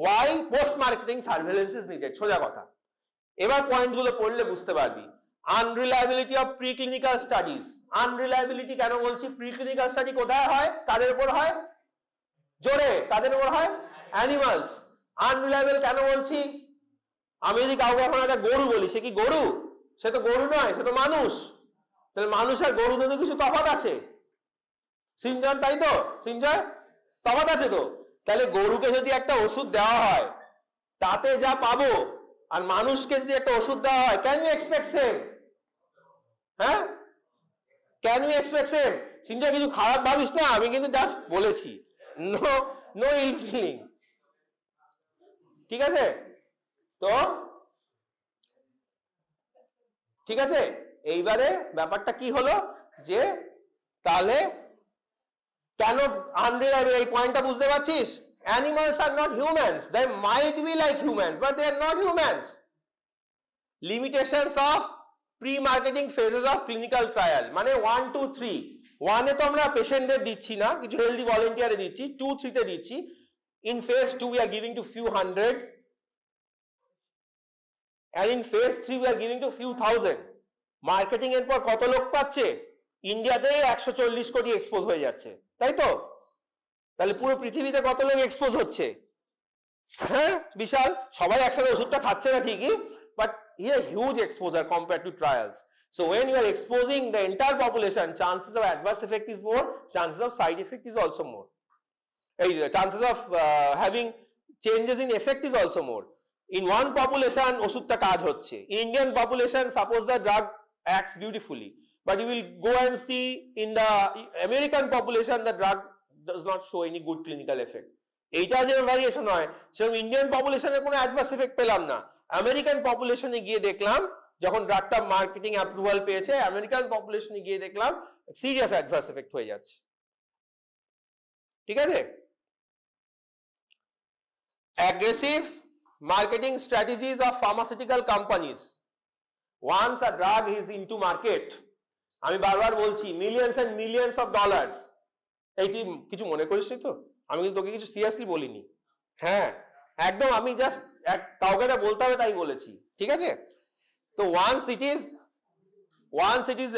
why post marketing surveillance is needed. সোজা কথা। এবার পয়েন্টগুলো পড়লে বুঝতে পারবি। unreliability of preclinical studies. unreliability কেন বলছি? preclinical study কোথায় হয়? কাদের উপর হয়? জোরে কাদের উপর হয়? animals. unreliable কেন বলছি? আমি যদি কাউকে এখন একটা গরু বলি, সে কি গরু? সে তো গরু নয়, সে তো মানুষ। তাহলে মানুষ আর গরুর মধ্যে কিছু তফাৎ আছে, সিনজন, তাই তো? সিনজয়, তফাৎ আছে তো? তাহলে গরুকে যদি একটা ওষুধ দেওয়া হয়, তাতে যা পাবো আর মানুষকে যদি একটা ওষুধ দেওয়া হয়, ক্যান ইউ এক্সপেক্ট সেম? হ্যাঁ, can you expect same? Sinjoy কিছু খারাপ ভাবিস না, আমি কিন্তু জাস্ট বলেছি, নো নো ইল ফিলিং, ঠিক আছে? তো ঠিক আছে, এইবারে ব্যাপারটা কি হলো যে তাহলে কেন আনরিলায়েবল, এই পয়েন্টটা বুঝতে পারছিস? Animals are not humans. They might be like humans, but they are not humans. Limitations of pre-marketing phases of clinical trial, মানে 1, 2, 3. 1 এ তো আমরা পেশেন্টদের দিচ্ছি না, কিছু হেলদি ভলেন্টিয়ারে দিচ্ছি, 2, 3 তে দিচ্ছি। In phase 2 we are giving to few hundred, and in phase 3 we are giving to few thousand. Marketing এর পর কত লোক পাচ্ছে? ইন্ডিয়াতে 140 কোটি এক্সপোজ হয়ে যাচ্ছে, তাই তো? তাহলে পুরো পৃথিবীতে কত লোক এক্সপোজ হচ্ছে? হ্যাঁ, বিশাল। সবাই একসাথে ওষুধটা খাচ্ছে না ঠিকই, but here huge exposure compared to trials. So when you are exposing the entire population, chances of adverse effect is more, chances of side effect is also more. Chances of having changes in effect is also more. In one population ওষুধটা কাজ হচ্ছে, in Indian population suppose the drug acts beautifully, but you will go and see in the American population the drug does not show any good clinical effect. এইটা যে variation হয়, সেরকম Indian পপুলেশনে কোনো adverse effect পেলাম না, American পপুলেশনে গিয়ে দেখলাম যখন ড্রাগটা মার্কেটিং অ্যাপ্রুভাল পেয়েছে, আমেরিকান পপুলেশনে গিয়ে দেখলাম সিরিয়াস অ্যাডভার্স এফেক্ট হয়ে যাচ্ছে, ঠিক আছে? Aggressive marketing strategies of pharmaceutical companies. Once a drug is into market, আমি বারবার বলছি, millions and millions of dollars. এই তুই কিছু মনে করিস তো, আমি কিন্তু তোকে কিছু সিরিয়াসলি বলিনি। হ্যাঁ, একদম, আমি জাস্ট কাউকে এটা বলতে হবে তাই বলেছি, ঠিক আছে? তো ওয়ান্স ইট ইজ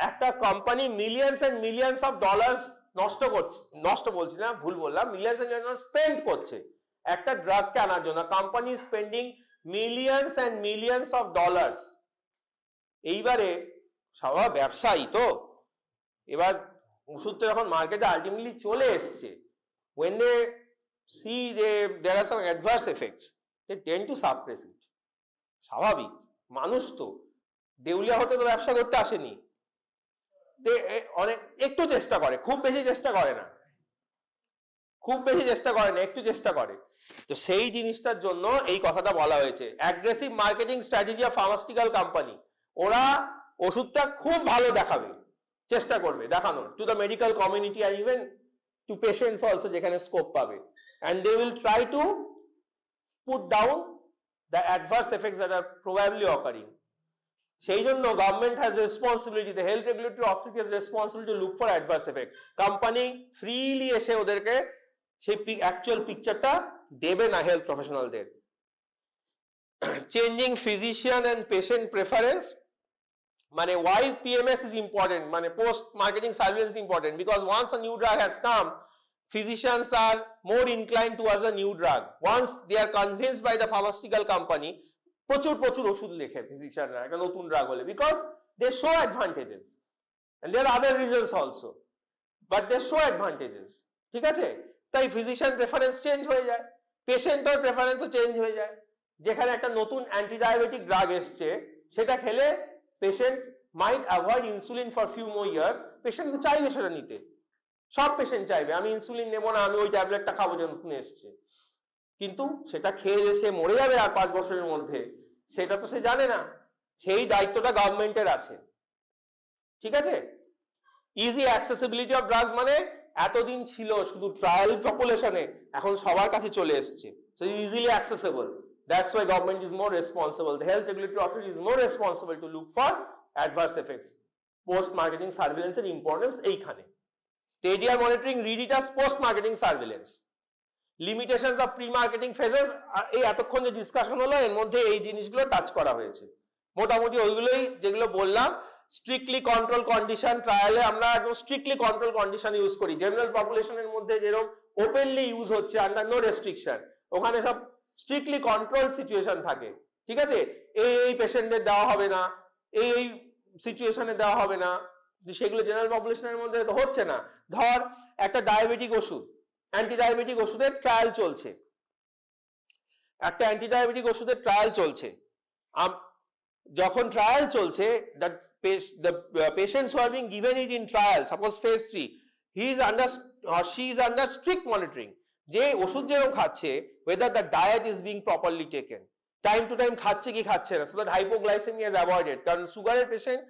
একটা company millions and millions of dollars নষ্ট করছে, নষ্ট বলছি না, ভুল বললাম, মিলিয়নস এন্ড মিলিয়নস স্পেন্ড করছে একটা ড্রাগকে আনার জন্য, company spending millions and millions of dollars. এইবারে সবাই ব্যবসায়ী তো, এবার ওষুধটা যখন মার্কেটে আলটিমেটলি চলে এসছে, when they see there are some adverse effects, they tend to suppress it. স্বাভাবিক, মানুষ তো, দেউলিয়া হতে তো ব্যবসা করতে আসেনি, অনেক একটু চেষ্টা করে, খুব বেশি চেষ্টা করে না, একটু চেষ্টা করে। তো সেই জিনিসটার জন্য এই কথাটা বলা হয়েছে, aggressive marketing strategy of pharmaceutical company. ওরা ওষুধটা খুব ভালো দেখাবে, চেষ্টা করবে দেখানোর, to the medical community and even to patients also, যেখানে স্কোপ পাবে, and they will try to put down the adverse effects that are probably occurring. সেই জন্য government has responsibility, the health regulatory authority has responsibility to look for adverse effect. Company freely এসে ওদেরকে সেই actual পিকচারটা দেবে না health প্রফেশনালদের। Changing physician and patient preference, মানে why PMS is important, মানে post marketing surveillance is important, because once a new drug has come, physicians are more inclined towards a new drug. Once they are convinced by the pharmaceutical company, প্রচুর ওষুধ লেখে ফিজিশিয়ানরা একটা নতুন drug হলে, because they show advantages, and there are other reasons also, but they show advantages, ঠিক আছে? তাই physician preference change হয়ে যায়, পেশেন্টের প্রেফারেন্সও চেঞ্জ হয়ে যায়। যেখানে একটা নতুন অ্যান্টিডায়াবেটিক ড্রাগ এসছে, সেটা খেলে patient might avoid insulin for few more years, patient তো চাইবে সেটা নিতে, সব পেশেন্ট চাইবে আমি ইনসুলিন নেবো না, আমি ওই ট্যাবলেটটা খাবো যে নতুন এসছে, কিন্তু সেটা খেয়ে সে মরে যাবে আর 5 বছরের মধ্যে, সেটা তো সে জানে না। সেই দায়িত্বটা গভর্নমেন্টের আছে, ঠিক আছে? ইজি অ্যাক্সেসিবিলিটি অফ ড্রাগস, মানে এতদিন ছিল শুধু ট্রায়াল পপুলেশনে, এখন সবার কাছে চলে এসছে, so easily accessible. That's why government is more responsible. The health regulatory authority is more responsible to look for adverse effects. Post-marketing surveillance এর importance এইখানে। ADR monitoring, read it as post-marketing surveillance. Limitations of pre-marketing phases, এই এতক্ষণ যে discussion হলো এর মধ্যে এই জিনিসগুলো টাচ করা হয়েছে, মোটামুটি ওইগুলোই যেগুলো বললাম। স্ট্রিক্টলি কন্ট্রোল কন্ডিশন, ট্রায়ালে আমরা একদম স্ট্রিক্টলি কন্ট্রোল কন্ডিশন ইউজ করি। জেনারেল পপুলেশনের মধ্যে যেরকম ওপেনলি ইউজ হচ্ছে আন্ডার নো রেস্ট্রিকশন, ওখানে সব স্ট্রিক্টলি কন্ট্রোল সিচুয়েশন থাকে, ঠিক আছে? এই পেশেন্টদের দেওয়া হবে না, এই সিচুয়েশনে দেওয়া হবে না, সেগুলো জেনারেল পপুলেশনের মধ্যে তো হচ্ছে না। ধর একটা ডায়াবেটিক ওষুধ, অ্যান্টি ডায়াবেটিক ওষুধের ট্রায়াল চলছে, একটা অ্যান্টিডায়াবেটিক ওষুধের ট্রায়াল চলছে, যখন ট্রায়াল চলছে the patients who are being given it in trial, suppose phase 3, he is under or she is under strict monitoring, যে ওষুধ যেরকম খাচ্ছে whether the diet is being properly taken, time to time খাচ্ছে কি খাচ্ছে না, so that hypoglycemia is avoided, কারণ সুগারের পেশেন্ট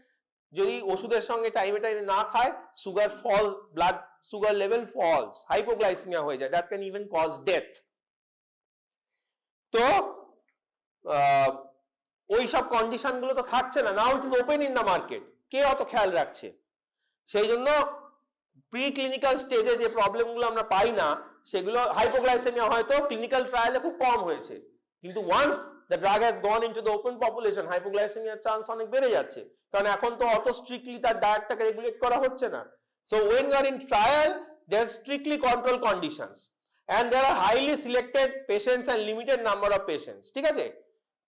যদি ওষুধের সঙ্গে টাইমে টাইমে না খায় sugar fall, blood sugar level falls, hypoglycaemia হয়ে যায়, that can even cause death. তো ওই সব কন্ডিশন গুলো তো থাকছে না, now it is open in the market, কে অত খেয়াল রাখছে? সেই জন্য প্রি ক্লিনিক্যাল স্টেজে যে প্রবলেম গুলো আমরা পাই না সেগুলো, হাইপোগ্লাইসেমিয়া হয়তো ক্লিনিক্যাল ট্রায়ালে খুব কম হয়েছে, কিন্তু once the drug has gone into the open population হাইপোগ্লাইসেমিয়ার চান্স অনেক বেড়ে যাচ্ছে, কারণ এখন তো অত স্ট্রিক্টলি তার ডায়েটটাকে রেগুলেট করা হচ্ছে না। So when you are in trial there are strictly controlled conditions and there are highly selected patients and limited number of patients, ঠিক আছে?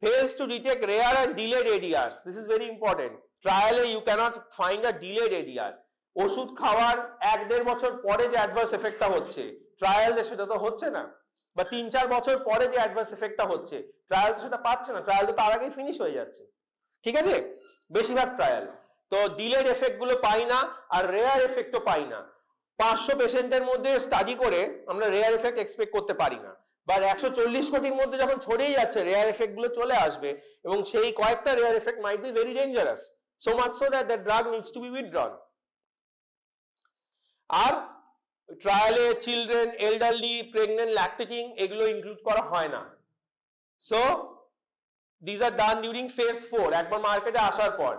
fails to detect rare and delayed ADRs, this is very important, trial you cannot find a delayed ADR, ওষুধ খাওয়ার 1-1.5 বছর পরে যে adverse এফেক্টটা হচ্ছে ট্রায়ালে সেটা তো হচ্ছে না, বা 3-4 বছর পরে যে অ্যাডভার্স এফেক্টটা হচ্ছে ট্রায়াল তো সেটা পাচ্ছে না, ট্রায়াল তো তার আগেই ফিনিশ হয়ে যাচ্ছে, ঠিক আছে? বেশিরভাগ ট্রায়াল তো ডিলেড এফেক্ট গুলো পাই না, আর রেয়ার এফেক্টও পাই না। 500 পেশেন্টের মধ্যে স্টাডি করে আমরা রেয়ার এফেক্ট এক্সপেক্ট করতে পারি না, বা 140 কোটির মধ্যে যখন ছড়িয়ে যাচ্ছে রেয়ার এফেক্ট গুলো চলে আসবে, এবং সেই কয়েকটা rare effect might be very dangerous, so much so that the drug needs to be withdrawn. আর ট্রায়ালে চিলড্রেন, এল্ডারলি, প্রেগনেন্ট, ল্যাকটেটিং এগুলো ইনক্লুড করা হয় না। So these are done during phase 4, একবার মার্কেটে আসার পর,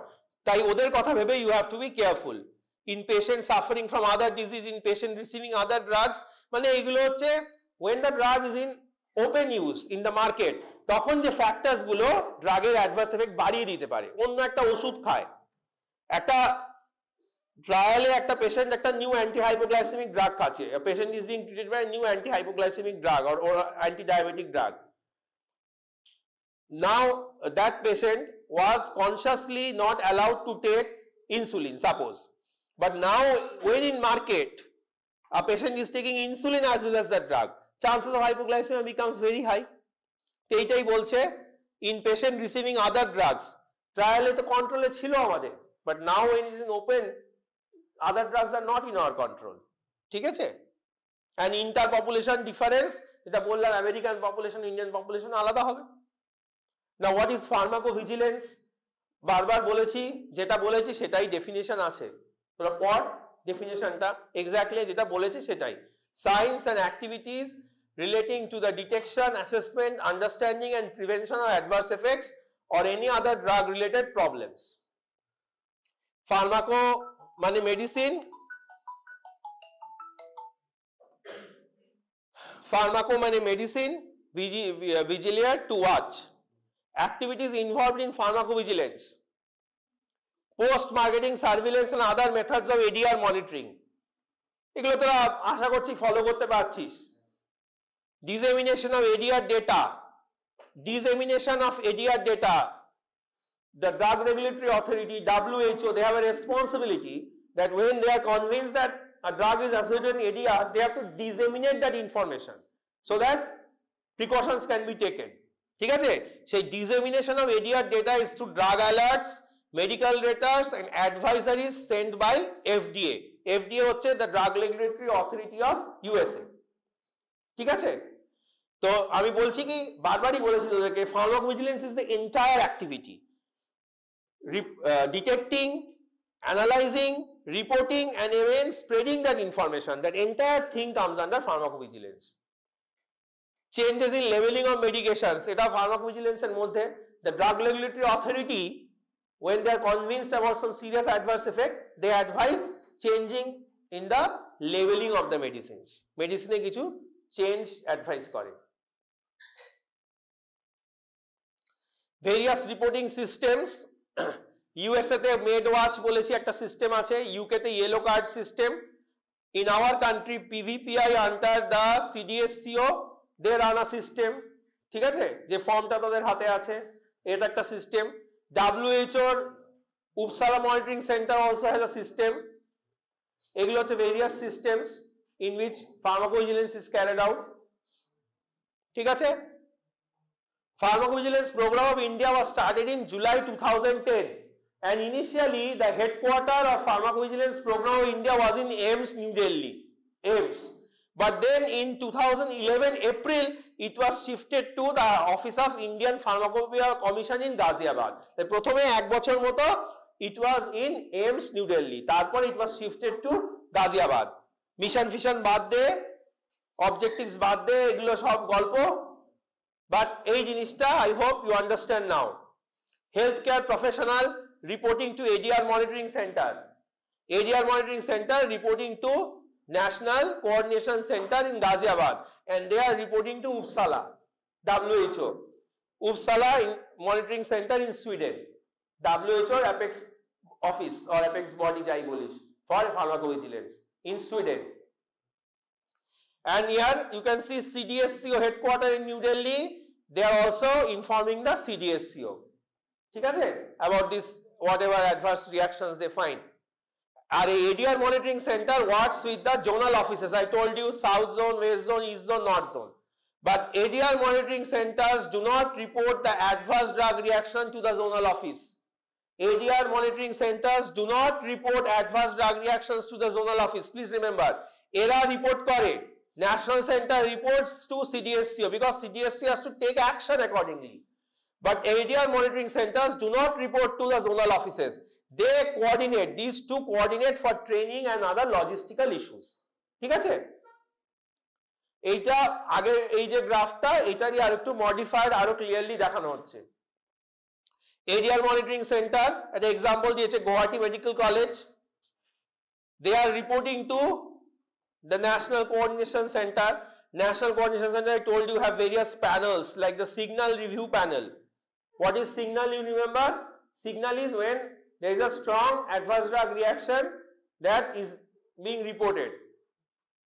তাই ওদের কথা ভেবে you have to be careful in patient suffering from other disease, in patient receiving other drugs, মানে এগুলো হচ্ছে when the drug is in open use in the market, তখন যে ফ্যাক্টরস গুলো ড্রাগের অ্যাডভার্স এফেক্ট বাড়িয়ে দিতে পারে। অন্য একটা ওষুধ খায়, একটা ট্রায়ালে একটা পেশেন্ট একটা নিউ অ্যান্টি হাইপোগ্লাইসেমিক ড্রাগ খাচ্ছে, a patient is being treated by a new anti hypoglycemic drug or anti diabetic drug. Now that patient was consciously not allowed to take insulin, suppose, but now when in market a patient is taking insulin as well as that drug, chances of hypoglycemia becomes very high. এইটাই বলছে in patient receiving other drugs, trial তো কন্ট্রোলে ছিল আমাদের, but now when it is in open other drugs are not in our control, ঠিক আছে? and inter population difference, যেটা বললাম আমেরিকান পপুলেশন ইন্ডিয়ান পপুলেশন আলাদা হবে। Now what is pharmacovigilance? বারবার বলেছি, যেটা বলেছি সেটাই ডেফিনিশন আছে, তোরা পড় ডেফিনিশনটা, এক্স্যাক্টলি যেটা বলেছি সেটাই। Science and activities relating to the detection, assessment, understanding and prevention of adverse effects or any other drug related problems. Pharmaco মানে মেডিসিন, ফার্মাকো মানে medicine, vigilare to watch, activities involved in pharmacovigilance, post-marketing surveillance and other methods of ADR monitoring, এগুলো তোরা আশা করছি follow করতে পারছিস। dissemination of ADR data, dissemination of ADR data, the drug regulatory authority WHO, they have a responsibility that when they are convinced that a drug is associated with ADR, they have to disseminate that information so that precautions can be taken, ঠিক আছে? সেই dissemination of ADR data is through drug alerts, medical letters and advisories sent by FDA. FDA হচ্ছে the Drug Regulatory Authority of USA, ঠিক আছে? তো আমি বলছি কি, বারবারই বলেছি তোদেরকে, pharmacovigilance is the entire activity, detecting, analyzing, reporting and even spreading that information, that entire thing comes under pharmacovigilance. Changes in labeling of medications, এটা pharmacovigilance এর মধ্যে। The Drug Regulatory Authority, when they are convinced about some serious adverse effect, they advise changing in the labeling of the medicines, মেডিসিনে কিছু change advice করে। Various reporting systems, USA তে made watch বলেছি একটা system আছে, UK তে yellow card system, in our country PVPI under the CDSCO they run a system, ঠিক আছে? যে ফর্মটা তাদের হাতে আছে, এটা একটা system. WHO Uppsala monitoring centre also has a system, এগুলো হচ্ছে various systems in which pharmacovigilance is carried out, ঠিক আছে? Pharmacovigilance Program of India was started in July 2010, and initially the headquarter of Pharmacovigilance Program of India was in AIIMS, New Delhi. AIIMS. But then in 2011 April, it was shifted to the Office of Indian Pharmacopoeia Commission in Ghaziabad. The প্রথমে এক বছর মতো it was in AIIMS, New Delhi. তারপর it was shifted to Ghaziabad. Mission fission বাদ দে, objectives বাদ দে, এগুলো সব গল্প। But এই জিনিসটা I hope you understand now. Healthcare professional reporting to ADR Monitoring Center. ADR Monitoring Center reporting to National Coordination Center in Ghaziabad, and they are reporting to Uppsala, WHO. Uppsala Monitoring Center in Sweden. WHO apex office or apex body jai bolish for pharmacovigilance in Sweden. And here you can see CDSCO headquarter in New Delhi. They are also informing the CDSCO, ঠিক আছে, about this whatever adverse reactions they find. Our ADR monitoring center works with the zonal offices. I told you South Zone, West Zone, East Zone, North Zone. But ADR monitoring centers do not report the adverse drug reaction to the zonal office. ADR monitoring centers do not report adverse drug reactions to the zonal office. Please remember, এরা report করে, National Center reports to CDSCO because CDSCO has to take action accordingly. But ADR monitoring centers do not report to the zonal offices. They coordinate, these two coordinate for training and other logistical issues. ঠিক আছে, এইটা আগে এই যে গ্রাফটা এটারই আরেকটু modified আরো ক্লিয়ারলি দেখানো হচ্ছে। ADR monitoring center, একটা এক্সাম্পল দিয়েছে Guwahati medical college. They are reporting to the National Coordination Center. National Coordination Center, I told you, have various panels like the Signal Review Panel. What is signal, you remember? Signal is when there is a strong adverse drug reaction that is being reported.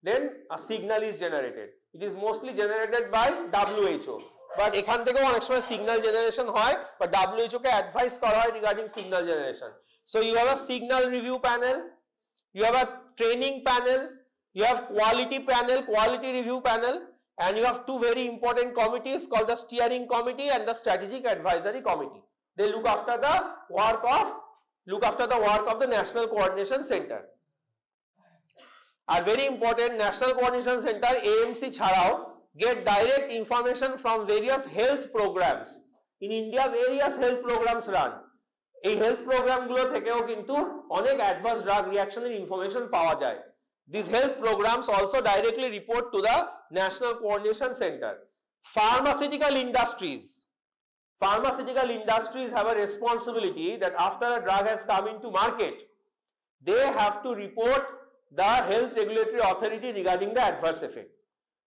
Then a signal is generated. It is mostly generated by WHO. But এখান থেকেও অনেক সময় signal generation হয়, but WHO K advise করা হয় regarding signal generation. So you have a signal review panel, you have a training panel, you have quality panel, quality review panel, and you have two very important committees called the steering committee and the strategic advisory committee. They look after the work of the National Coordination Center. Are very important, National Coordination Center AMC ছাড়াও get direct information from various health programs. In India various health programs run. এই health program গুলো থেকেও কিন্তু অনেক adverse drug reaction এর information পাওয়া যায়। These health programs also directly report to the National Coordination Center. Pharmaceutical industries have a responsibility that after a drug has come into market, they have to report the health regulatory authority regarding the adverse effect.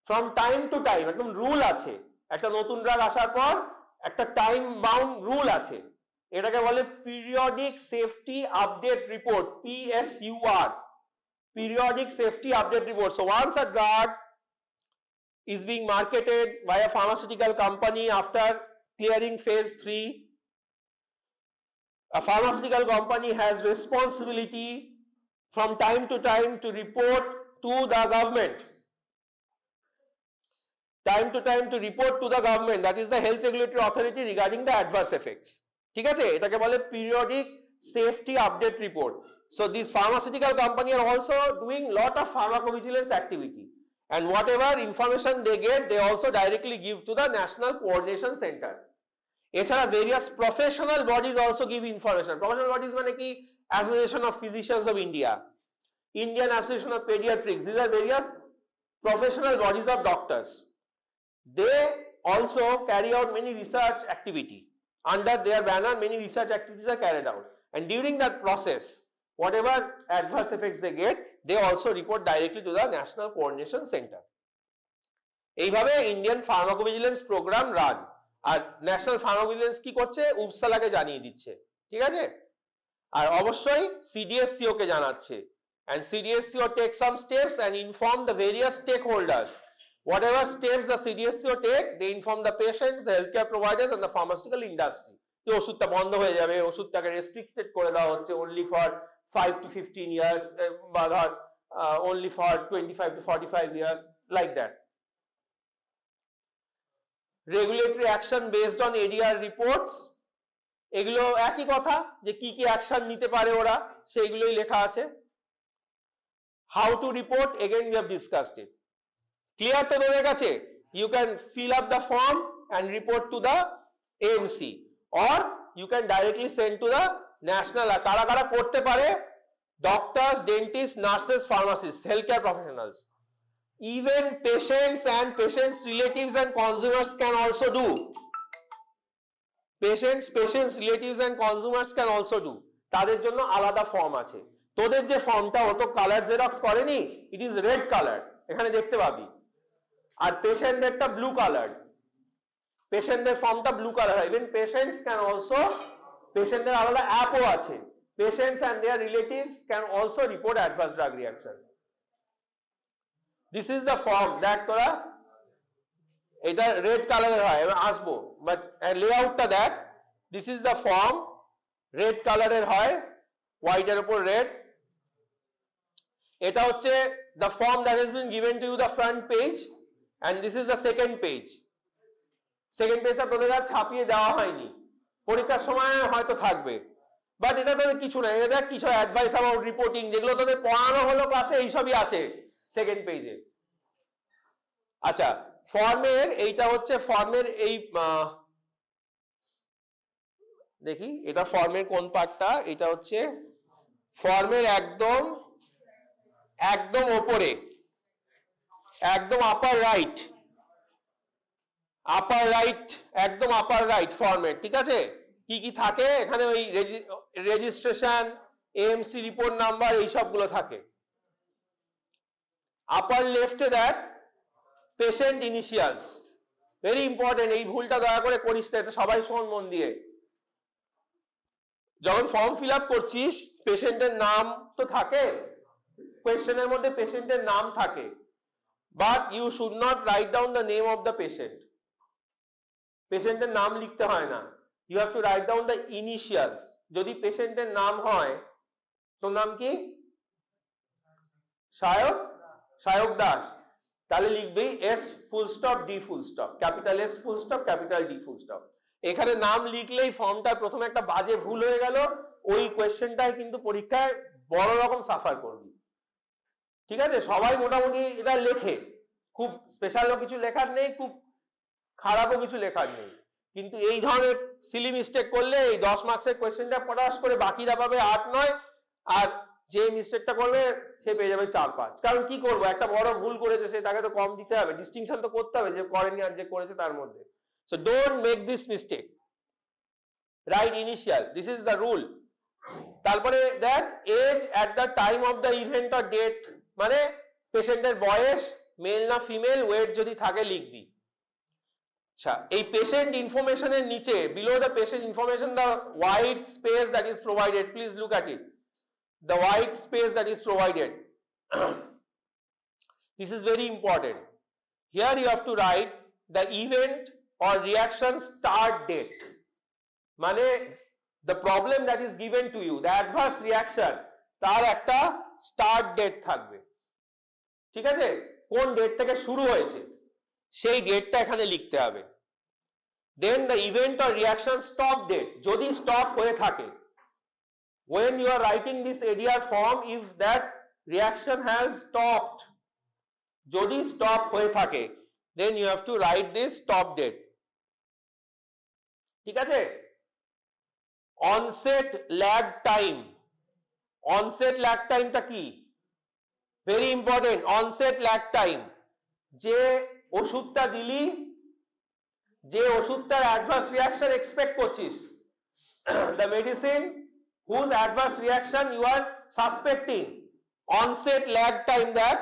From time to time, একদম rule আছে, একটা নতুন drug আসার পর একটা time bound rule আছে, এটাকে বলে periodic safety update report, PSUR, periodic safety update report. So once a drug is being marketed by a pharmaceutical company after clearing phase 3, a pharmaceutical company has responsibility from time to time to report to the government. That is the health regulatory authority regarding the adverse effects. ঠিক আছে, এটাকে বলে periodic safety update report. So these pharmaceutical companies are also doing lot of pharmacovigilance activity, and whatever information they get, they also directly give to the National Coordination Center. এছাড়া various professional bodies also give information. Professional bodies মানে কি? Association of Physicians of India, Indian Association of Pediatrics. These are various professional bodies of doctors. They also carry out many research activity. Under their banner, many research activities are carried out, and during that process, whatever adverse effects they get, they also report directly to the National Coordination Center. এইভাবে Indian ফার্মাকোভিজিলেন্স program run, আর national ফার্মাকোভিজিলেন্স কি করছে? উপসালাকে জানিয়ে দিচ্ছে, ঠিক আছে, আর অবশ্যই CDSCO কে জানাচ্ছে, and CDSCO take some steps and inform the various stakeholders. Whatever steps the CDSCO take, they inform the patients, the healthcare providers and the pharmaceutical industry. যে ওষুধটা বন্ধ হয়ে যাবে, ওষুধটাকে রেস্ট্রিক্টেড করে দেওয়া হচ্ছে only for 5 to 15 years, বা ধর only for 25 to 45 years, like that. Regulatory action based on ADR reports, এগুলো একই কথা যে কি কি অ্যাকশন নিতে পারে ওরা সেইগুলোই লেখা আছে। How to report, again we have discussed it. Clear তো তোদের কাছে? You can fill up the form and report to the AMC or you can directly send to the national. কারা কারা করতে পারে? Doctors, dentists, nurses, pharmacists, healthcare professionals. Even patients and patients relatives and consumers can also do. Patients relatives and consumers can also do. তাদের জন্য আলাদা form আছে। তোদের যে ফর্মটা ওতো কালার জেরক্স করেনি, ইট ইজ রেড কালার, এখানে দেখতে পাবি। আর পেশেন্টদেরটা ব্লু কালার, পেশেন্টদের ফর্মটা ব্লু কালার হয়। ইভেন পেশেন্টস ক্যান অলসো, পেশেন্টদের আলাদা অ্যাপও আছে। Patients and their relatives can also report adverse drug reaction. This is the form that তোরা, এটা রেড কালারের হয়, এবার আসবো, বাট লেআউটটা দেখ। This is the form, red কালারের হয়, হোয়াইটের উপর রেড। এটা হচ্ছে the form that has been given to you the front page, and this is the second page. Second পেজটা তোদের আর ছাপিয়ে দেওয়া হয়নি, পরীক্ষার সময় হয়তো থাকবে, বাট এটা তোদের কিছু না। এটা কিছু অ্যাডভাইস অ্যাবাউট রিপোর্টিং, যেগুলো তোদের পড়ানো হলো ক্লাসে, এইসবই আছে সেকেন্ড পেজে। আচ্ছা, ফর্মের এইটা হচ্ছে ফর্মের এই, দেখি এটা ফর্মের কোন পার্টটা, এটা হচ্ছে ফর্মের একদম একদম ওপরে, একদম আপার রাইট, আপার রাইট, একদম আপার রাইট ফর্মেট। ঠিক আছে, কি কি থাকে এখানে? ওই রেজিস্ট্রেশন, এএমসি রিপোর্ট নাম্বার, এই সবগুলো থাকে। আপার লেফটে দেখ পেশেন্ট ইনিশিয়ালস, ভেরি ইম্পর্টেন্ট। এই ভুলটা দয়া করে করিস না, এটা সবাই শোন মন দিয়ে। যখন ফর্ম ফিল আপ করছিস, পেশেন্টের নাম তো থাকে, কোয়েশ্চেনের মধ্যে পেশেন্টের নাম থাকে, but you should not write down the name of the patient. পেশেন্টের নাম লিখতে হয় না, you have to write down the initials. যদি পেশেন্টের নাম হয়, তোর নাম কি? সায়ক, সায়ক দাস, তাহলে লিখবি S full stop D full stop, capital S full stop capital D full stop. এখানে নাম লিখলেই ফর্মটা প্রথমে একটা বাজে ভুল হয়ে গেল, ওই কোয়েশ্চেনটাই কিন্তু পরীক্ষায় বড় রকম সাফার করবি। ঠিক আছে, সবাই মোটামুটি এটা লেখে, খুব স্পেশালও কিছু লেখার নেই, খুব খারাপও কিছু লেখার নেই, কিন্তু এই ধরনের সিলি মিস্টেক করলে এই 10 মার্কসের কোয়েশ্চেনটা পড়াশ করে বাকিরা পাবে 8-9, আর যে মিস্টেকটা করবে সে পেয়ে যাবে 4-5। কারণ কি করবো, একটা বড় ভুল করেছে, সে তাকে তো কম দিতে হবে, ডিস্টিংশন তো করতে হবে যে করেনি আর যে করেছে তার মধ্যে। So don't make this mistake, write initial, this is the rule. তারপরে that age at the time of the event or date, মানে পেশেন্টের বয়স, মেল না ফিমেল, ওয়েট যদি থাকে লিখবি। আচ্ছা, এই পেশেন্ট ইনফরমেশনের নিচে, below the patient information, the white space that is provided, please look at it, the white space that is provided. This is very important. Here you have to write the event or reaction start date. মানে the problem that is given to you, the adverse reaction, তার একটা start date থাকবে। ঠিক আছে, কোন date থেকে শুরু হয়েছে সেই ডেটটা এখানে লিখতে হবে। Then the event or reaction stop date, যদি স্টপ হয়ে থাকে, when you are writing this ADR form, if that reaction has stopped, jodi stop hoye thake, then you have to write this stop date. ঠিক আছে, onset lag time, onset lag time টা কি? very important, onset lag time, যে ওষুধটা দিলি, যে ওষুধটার adverse reaction expect করছিস, the medicine whose adverse reaction you are suspecting, onset lag time that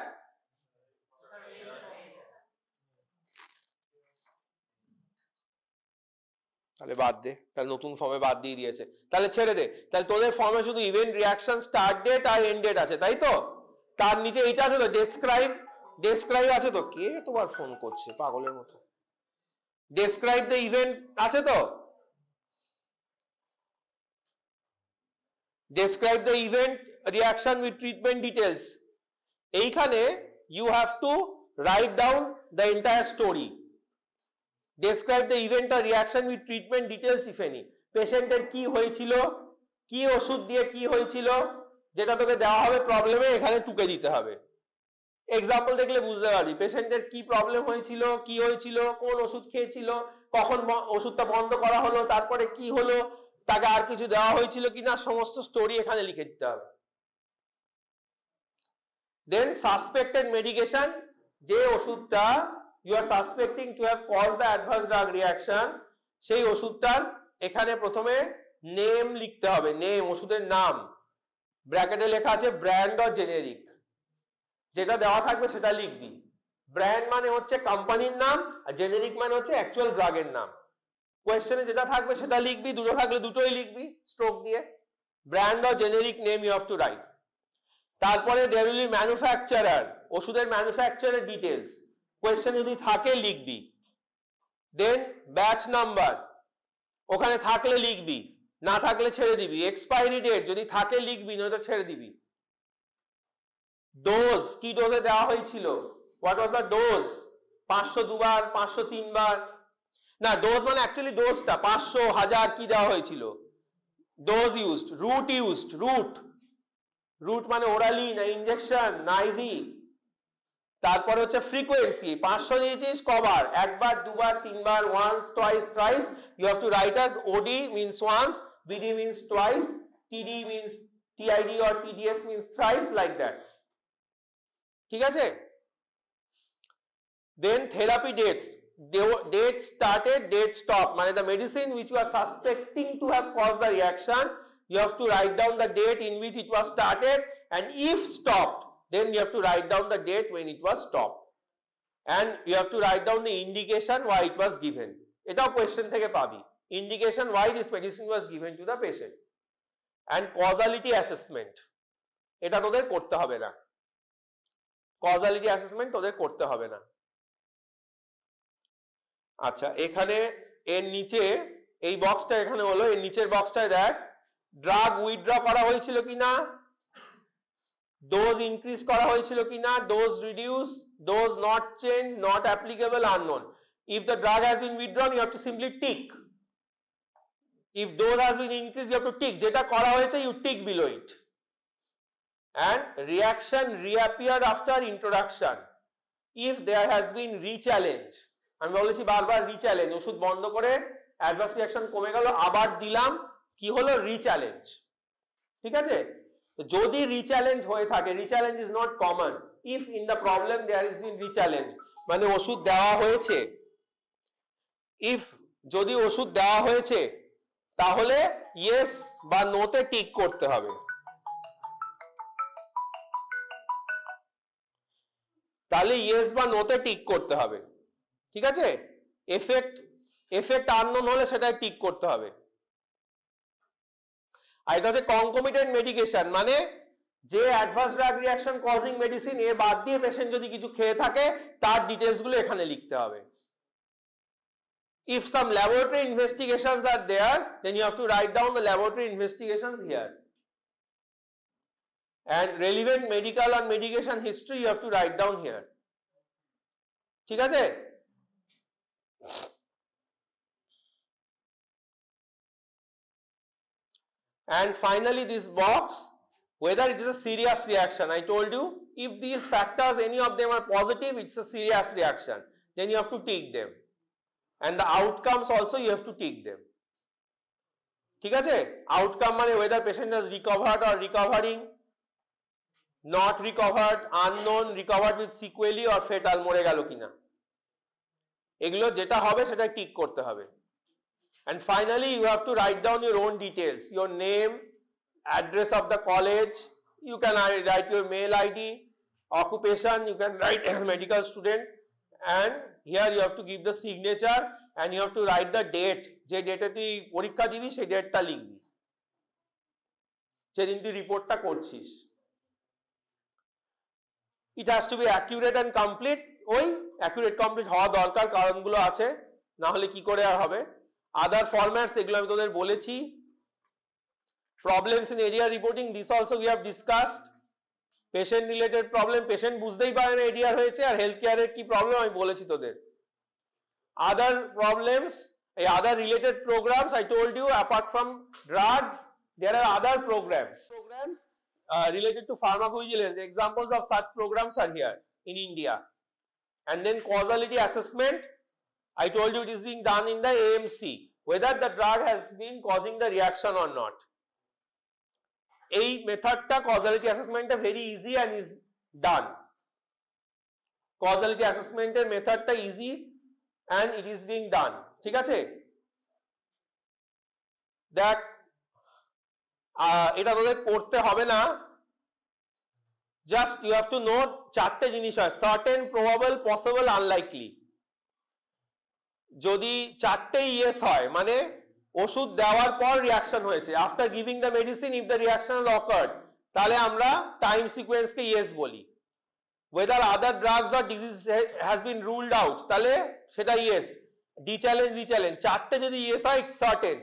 তাহলে বাদ দে, তাহলে নতুন ফর্মে বাদ দিয়ে দিয়েছে, তাহলে ছেড়ে দে। তাহলে তোদের ফর্মে শুধু ইভেন্ট রিঅ্যাকশন স্টার্ট ডেট আর এন্ড ডেট আছে, তাই তো? তার নিচে এইটা আছে তো, ডেসক্রাইব, ডেসক্রাইব আছে তো। কে তোমার ফোন করছে পাগলের মতো? ডেসক্রাইব দ্য ইভেন্ট আছে তো, describe the event reaction with treatment details. এইখানে you have to write down the entire story. describe the event or reaction with treatment details if any. পেশেন্টের কি হয়েছিল, কি ওষুধ দিয়ে কি হয়েছিল, যেটা তোকে দেওয়া হবে প্রবলেমে এখানে টুকে দিতে হবে। এক্সাম্পল দেখলে বুঝতে পারবি পেশেন্টের কি প্রবলেম হয়েছিল, কি হয়েছিল, কোন ওষুধ খেয়েছিল, কখন ওষুধটা বন্ধ করা হলো, তারপরে কি হলো, তাকে আর কিছু দেওয়া হয়েছিল কিনা, সমস্ত স্টোরি এখানে লিখে দিতে হবে। দেন সাসপেক্টেড মেডিকেশন, যে ওষুধটা you are suspecting to have caused the adverse drug reaction, সেই ওষুধটার এখানে প্রথমে নেম লিখতে হবে, নেম, ওষুধের নাম, ব্র্যাকেটে লেখা আছে ব্র্যান্ড অর জেনেরিক, যেটা দেওয়া থাকবে সেটা লিখবি। ব্র্যান্ড মানে হচ্ছে কোম্পানির নাম, আর জেনেরিক মানে হচ্ছে অ্যাকচুয়াল ড্রাগের নাম। কোয়েশ্চেনে যেটা থাকবে সেটা লিখবি, দুটো থাকলে দুটোই লিখবি স্ট্রোক দিয়ে। Brand or generic name you have to write. তারপরে দেয়ার উইল বি ম্যানুফ্যাকচারার, ওষুধের ম্যানুফ্যাকচারার ডিটেলস, কোয়েশ্চেন যদি থাকে লিখবি। দেন ব্যাচ নাম্বার, ওখানে থাকলে লিখবি, না থাকলে ছেড়ে দিবি। এক্সপায়ারি ডেট যদি থাকে লিখবি, নয়তো ছেড়ে দিবি। ডোজ, কি ডোজে দেওয়া হয়েছিল, হোয়াট ওয়াজ দ্য ডোজ, 500 দুবার, 500 3বার, না ডোজ মানে অ্যাকচুয়ালি ডোজটা 500 1000 কি দেওয়া হয়েছিল। Dose used, route used, route মানে ওরালি না ইনজেকশন না আইভি। তারপরে হচ্ছে ফ্রিকোয়েন্সি, 500 দিয়েছিস কবার, একবার, দুবার, তিনবার, once, twice, thrice, you have to write as OD means once, BD means twice, TD means TID or TDS means thrice, like that. ঠিক আছে? Then therapy dates, date started, date stopped, মানে the medicine which you are suspecting to have caused the reaction, you have to write down the date in which it was started, and if stopped, then you have to write down the date when it was stopped, and you have to write down the indication why it was given. এটাও question থেকে পাবি, indication why this medicine was given to the patient, and causality assessment, এটা তোদের করতে হবে না, causality assessment তোদের করতে হবে না। আচ্ছা, এখানে এর নিচে এই বক্সটা এখানে হলো, এর নিচের বক্সটায় দেখ ড্রাগ উইথড্র করা হয়েছিল কিনা, ডোজ ইনক্রিজ করা হয়েছিল কিনা, dose reduce, dose not change, not applicable, unknown. If the drug has been withdrawn you have to simply tick, if dose has been increase you have to tick, যেটা করা হয়েছে you tick below it. and reaction reappear after introduction if there has been re-challenge, আমি বলেছি বারবার রিচ্যালেঞ্জ, ওষুধ বন্ধ করে adverse reaction কমে গেল, আবার দিলাম, কি হলো, রিচ্যালেঞ্জ। ঠিক আছে? যদি রিচ্যালেঞ্জ হয়ে থাকে, rechallenge is not common, if in the problem there is been rechallenge, মানে ওষুধ দেওয়া হয়েছে, ইফ যদি ওষুধ দেওয়া হয়েছে তাহলে ইয়েস বা নোতে টিক করতে হবে। তাহলে ইয়েস বা নোতে টিক করতে হবে। ঠিক আছে? এফেক্ট আননোন হলে সেটাই টিক করতে হবে। আর এটা হচ্ছে কনকমিটেন্ট মেডিকেশন, মানে যে adverse drug reaction causing medicine এ বাদ দিয়ে পেশেন্ট যদি কিছু খেয়ে থাকে তার ডিটেইলস গুলো এখানে লিখতে হবে। If some laboratory investigations are there, then you have to write down the laboratory investigations here. And relevant medical and medication history you have to write down here. ঠিক আছে? And finally this box, whether it is a serious reaction, I told you if these factors any of them are positive, it's a serious reaction, then you have to tick them, and the outcomes also you have to tick them. ঠিক আছে? Outcome মানে whether patient has recovered or recovering, not recovered, unknown, recovered with sequelae or fatal, মরে গেল কিনা, এগুলো যেটা হবে সেটা টিক করতে হবে। And finally you have to write down your own details, your name, address of the college, you can write your mail ID, occupation, you can write medical student, and here you have to give the signature and you have to write the date, যে ডেটে তুই পরীক্ষা দিবি সেই ডেটটা লিখবি, যেদিন তুই রিপোর্টটা করছিস। It has to be accurate and complete, ওই accurate complete হওয়া দরকার, কারণগুলো আছে, না হলে কি করে আর হবে। আদার ফরম্যাটস এগুলো আমি তোদের বলেছি। Problems in area reporting, this also we have discussed. Patient related problem, patient বুঝতেই পারে না এডিআর হয়েছে, আর হেলথ কেয়ারের কি প্রবলেম আমি বলেছি তোদের। other problems, other related programs. I told you apart from drugs there are other programs related to pharmacovigilance. Examples of such programs are here in India. And then causality assessment, I told you it is being done in the AMC, whether the drug has been causing the reaction or not. A method ta causality assessment very easy and is done. Causality assessment method ta easy and it is being done. ঠিক আছে? দেখ এটা তোদের পড়তে হবে না, just you have to know চারটে জিনিস হয়: সার্টেন, প্রবাবল, পসিবল, আনলাইকলি। যদি চারটেই ইয়েস হয় মানে ওষুধ দেওয়ার পর রিঅ্যাকশন হয়েছে, after giving the medicine if the reaction has occurred, তাহলে আমরা টাইম সিকোয়েন্সকে ইয়েস বলি। whether other drugs or disease has been ruled out, তাহলে সেটা ইয়েস। ডিচ্যালেঞ্জ, রিচ্যালেঞ্জ, চারটে যদি ইয়েস হয় ইটস সার্টেন,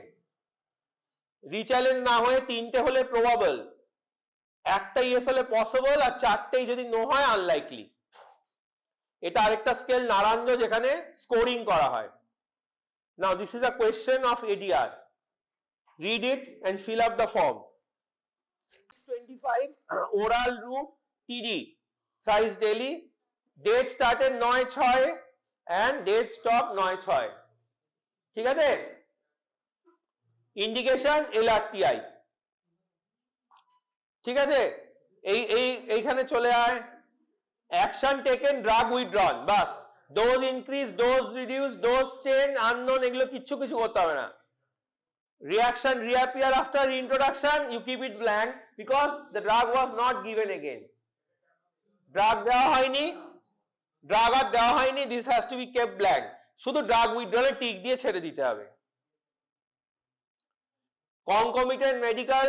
রিচ্যালেঞ্জ না হয়ে তিনটে হলে প্রবাবল, একটা ইয়েস হলে পসিবল, আর চারটেই যদি নো হয় আনলাইকলি। এটা আরেকটা স্কেল নারাঞ্জ যেখানে স্কোরিং করা হয়। Now this is a question of ADR, read it and fill up the form. 25 oral route TD thrice daily, date started 9/6 and date stop 9/6, ঠিক আছে? ইন্ডিকেশন LRTI, ঠিক আছে? এইখানে চলে আয়। অ্যাকশন টেকেন, ড্রাগ উইথড্রন, বাস। Dose increase, dose reduce, dose change, unknown, এগুলো কিছু করতে হবে না। Reaction reappear after introduction, you keep it blank because the drug was not given again. Drug দেওয়া হয়নি, ড্রাগ আর দেওয়া হয়নি, this has to be kept blank. শুধু ড্রাগ উইথড্রলে টিক দিয়ে ছেড়ে দিতে হবে। Concomitant medical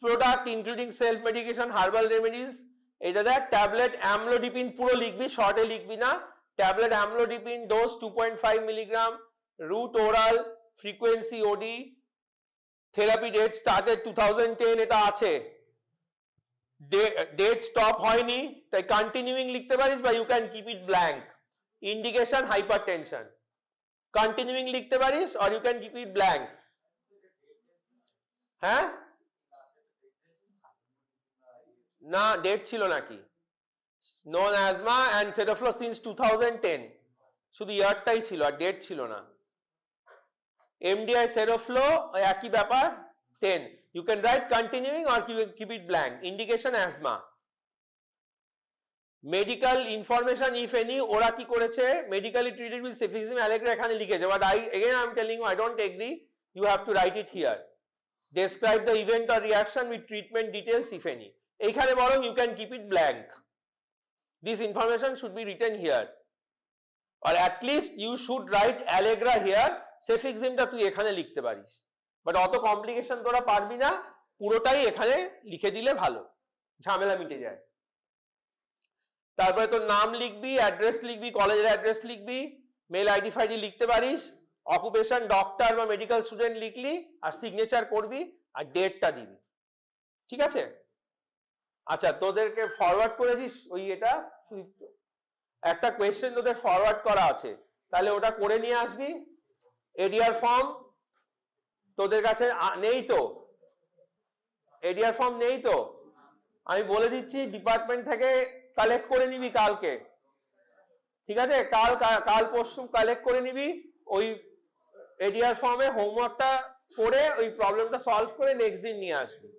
product including self medication, herbal remedies, এটা দেখ। ট্যাবলেট অ্যামলোডিপিন পুরো লিখবি, শর্টে লিখবি না। Tablet amlodipine, dose 2.5 milligram, route oral, frequency OD, therapy date started 2010, এটা আছে। ডেট স্টপ হয়নি, তাই কন্টিনিউইং লিখতে পারিস বা you can keep it blank. Indication hypertension, continuing লিখতে পারিস or you can keep it blank. হ্যাঁ, না ডেট ছিল নাকি? Non asthma and Seroflo since 2010, শুধু ইয়ারটাই ছিল আর ডেট ছিল না। MDI সেডোফ্লো একই ব্যাপার, 10। You can write continuing or keep it blank. Indication asthma. Medical information if any, ওরা কি করেছে? Medically treated with cefixime Allegra এখানে লিখেছে, but again I'm telling you I don't agree. You have to write it here. Describe the event or reaction with treatment details if any. এইখানে বরং you can keep it blank. This information should be written here. Or at least you should write Allegra here. Cefixime টা তুই এখানে লিখতে পারিস, but অত complication তোরা পারবি না, পুরোটাই এখানে লিখে দিলে ভালো, ঝামেলা মিটে যায়। তারপরে তোর নাম লিখবি, অ্যাড্রেস লিখবি, কলেজের অ্যাড্রেস লিখবি, মেল আইডি ফাইডি লিখতে পারিস, অকুপেশন ডক্টর বা মেডিকেল স্টুডেন্ট লিখলি, আর সিগনেচার করবি আর ডেটটা দিবি, ঠিক আছে? আচ্ছা, তোদেরকে ফরওয়ার্ড করেছিস ওই এটা একটা কোয়েশ্চেন তোদের ফরওয়ার্ড করা আছে, তাহলে ওটা করে নিয়ে আসবি। ADR ফর্ম তোদের কাছে নেই তো? ADR ফর্ম নেই তো? আমি বলে দিচ্ছি ডিপার্টমেন্ট থেকে কালেক্ট করে নিবি কালকে, ঠিক আছে? কাল পরশু কালেক্ট করে নিবি। ওই ADR ফর্মে হোমওয়ার্কটা করে ওই প্রবলেমটা সলভ করে নেক্সট দিন নিয়ে আসবি।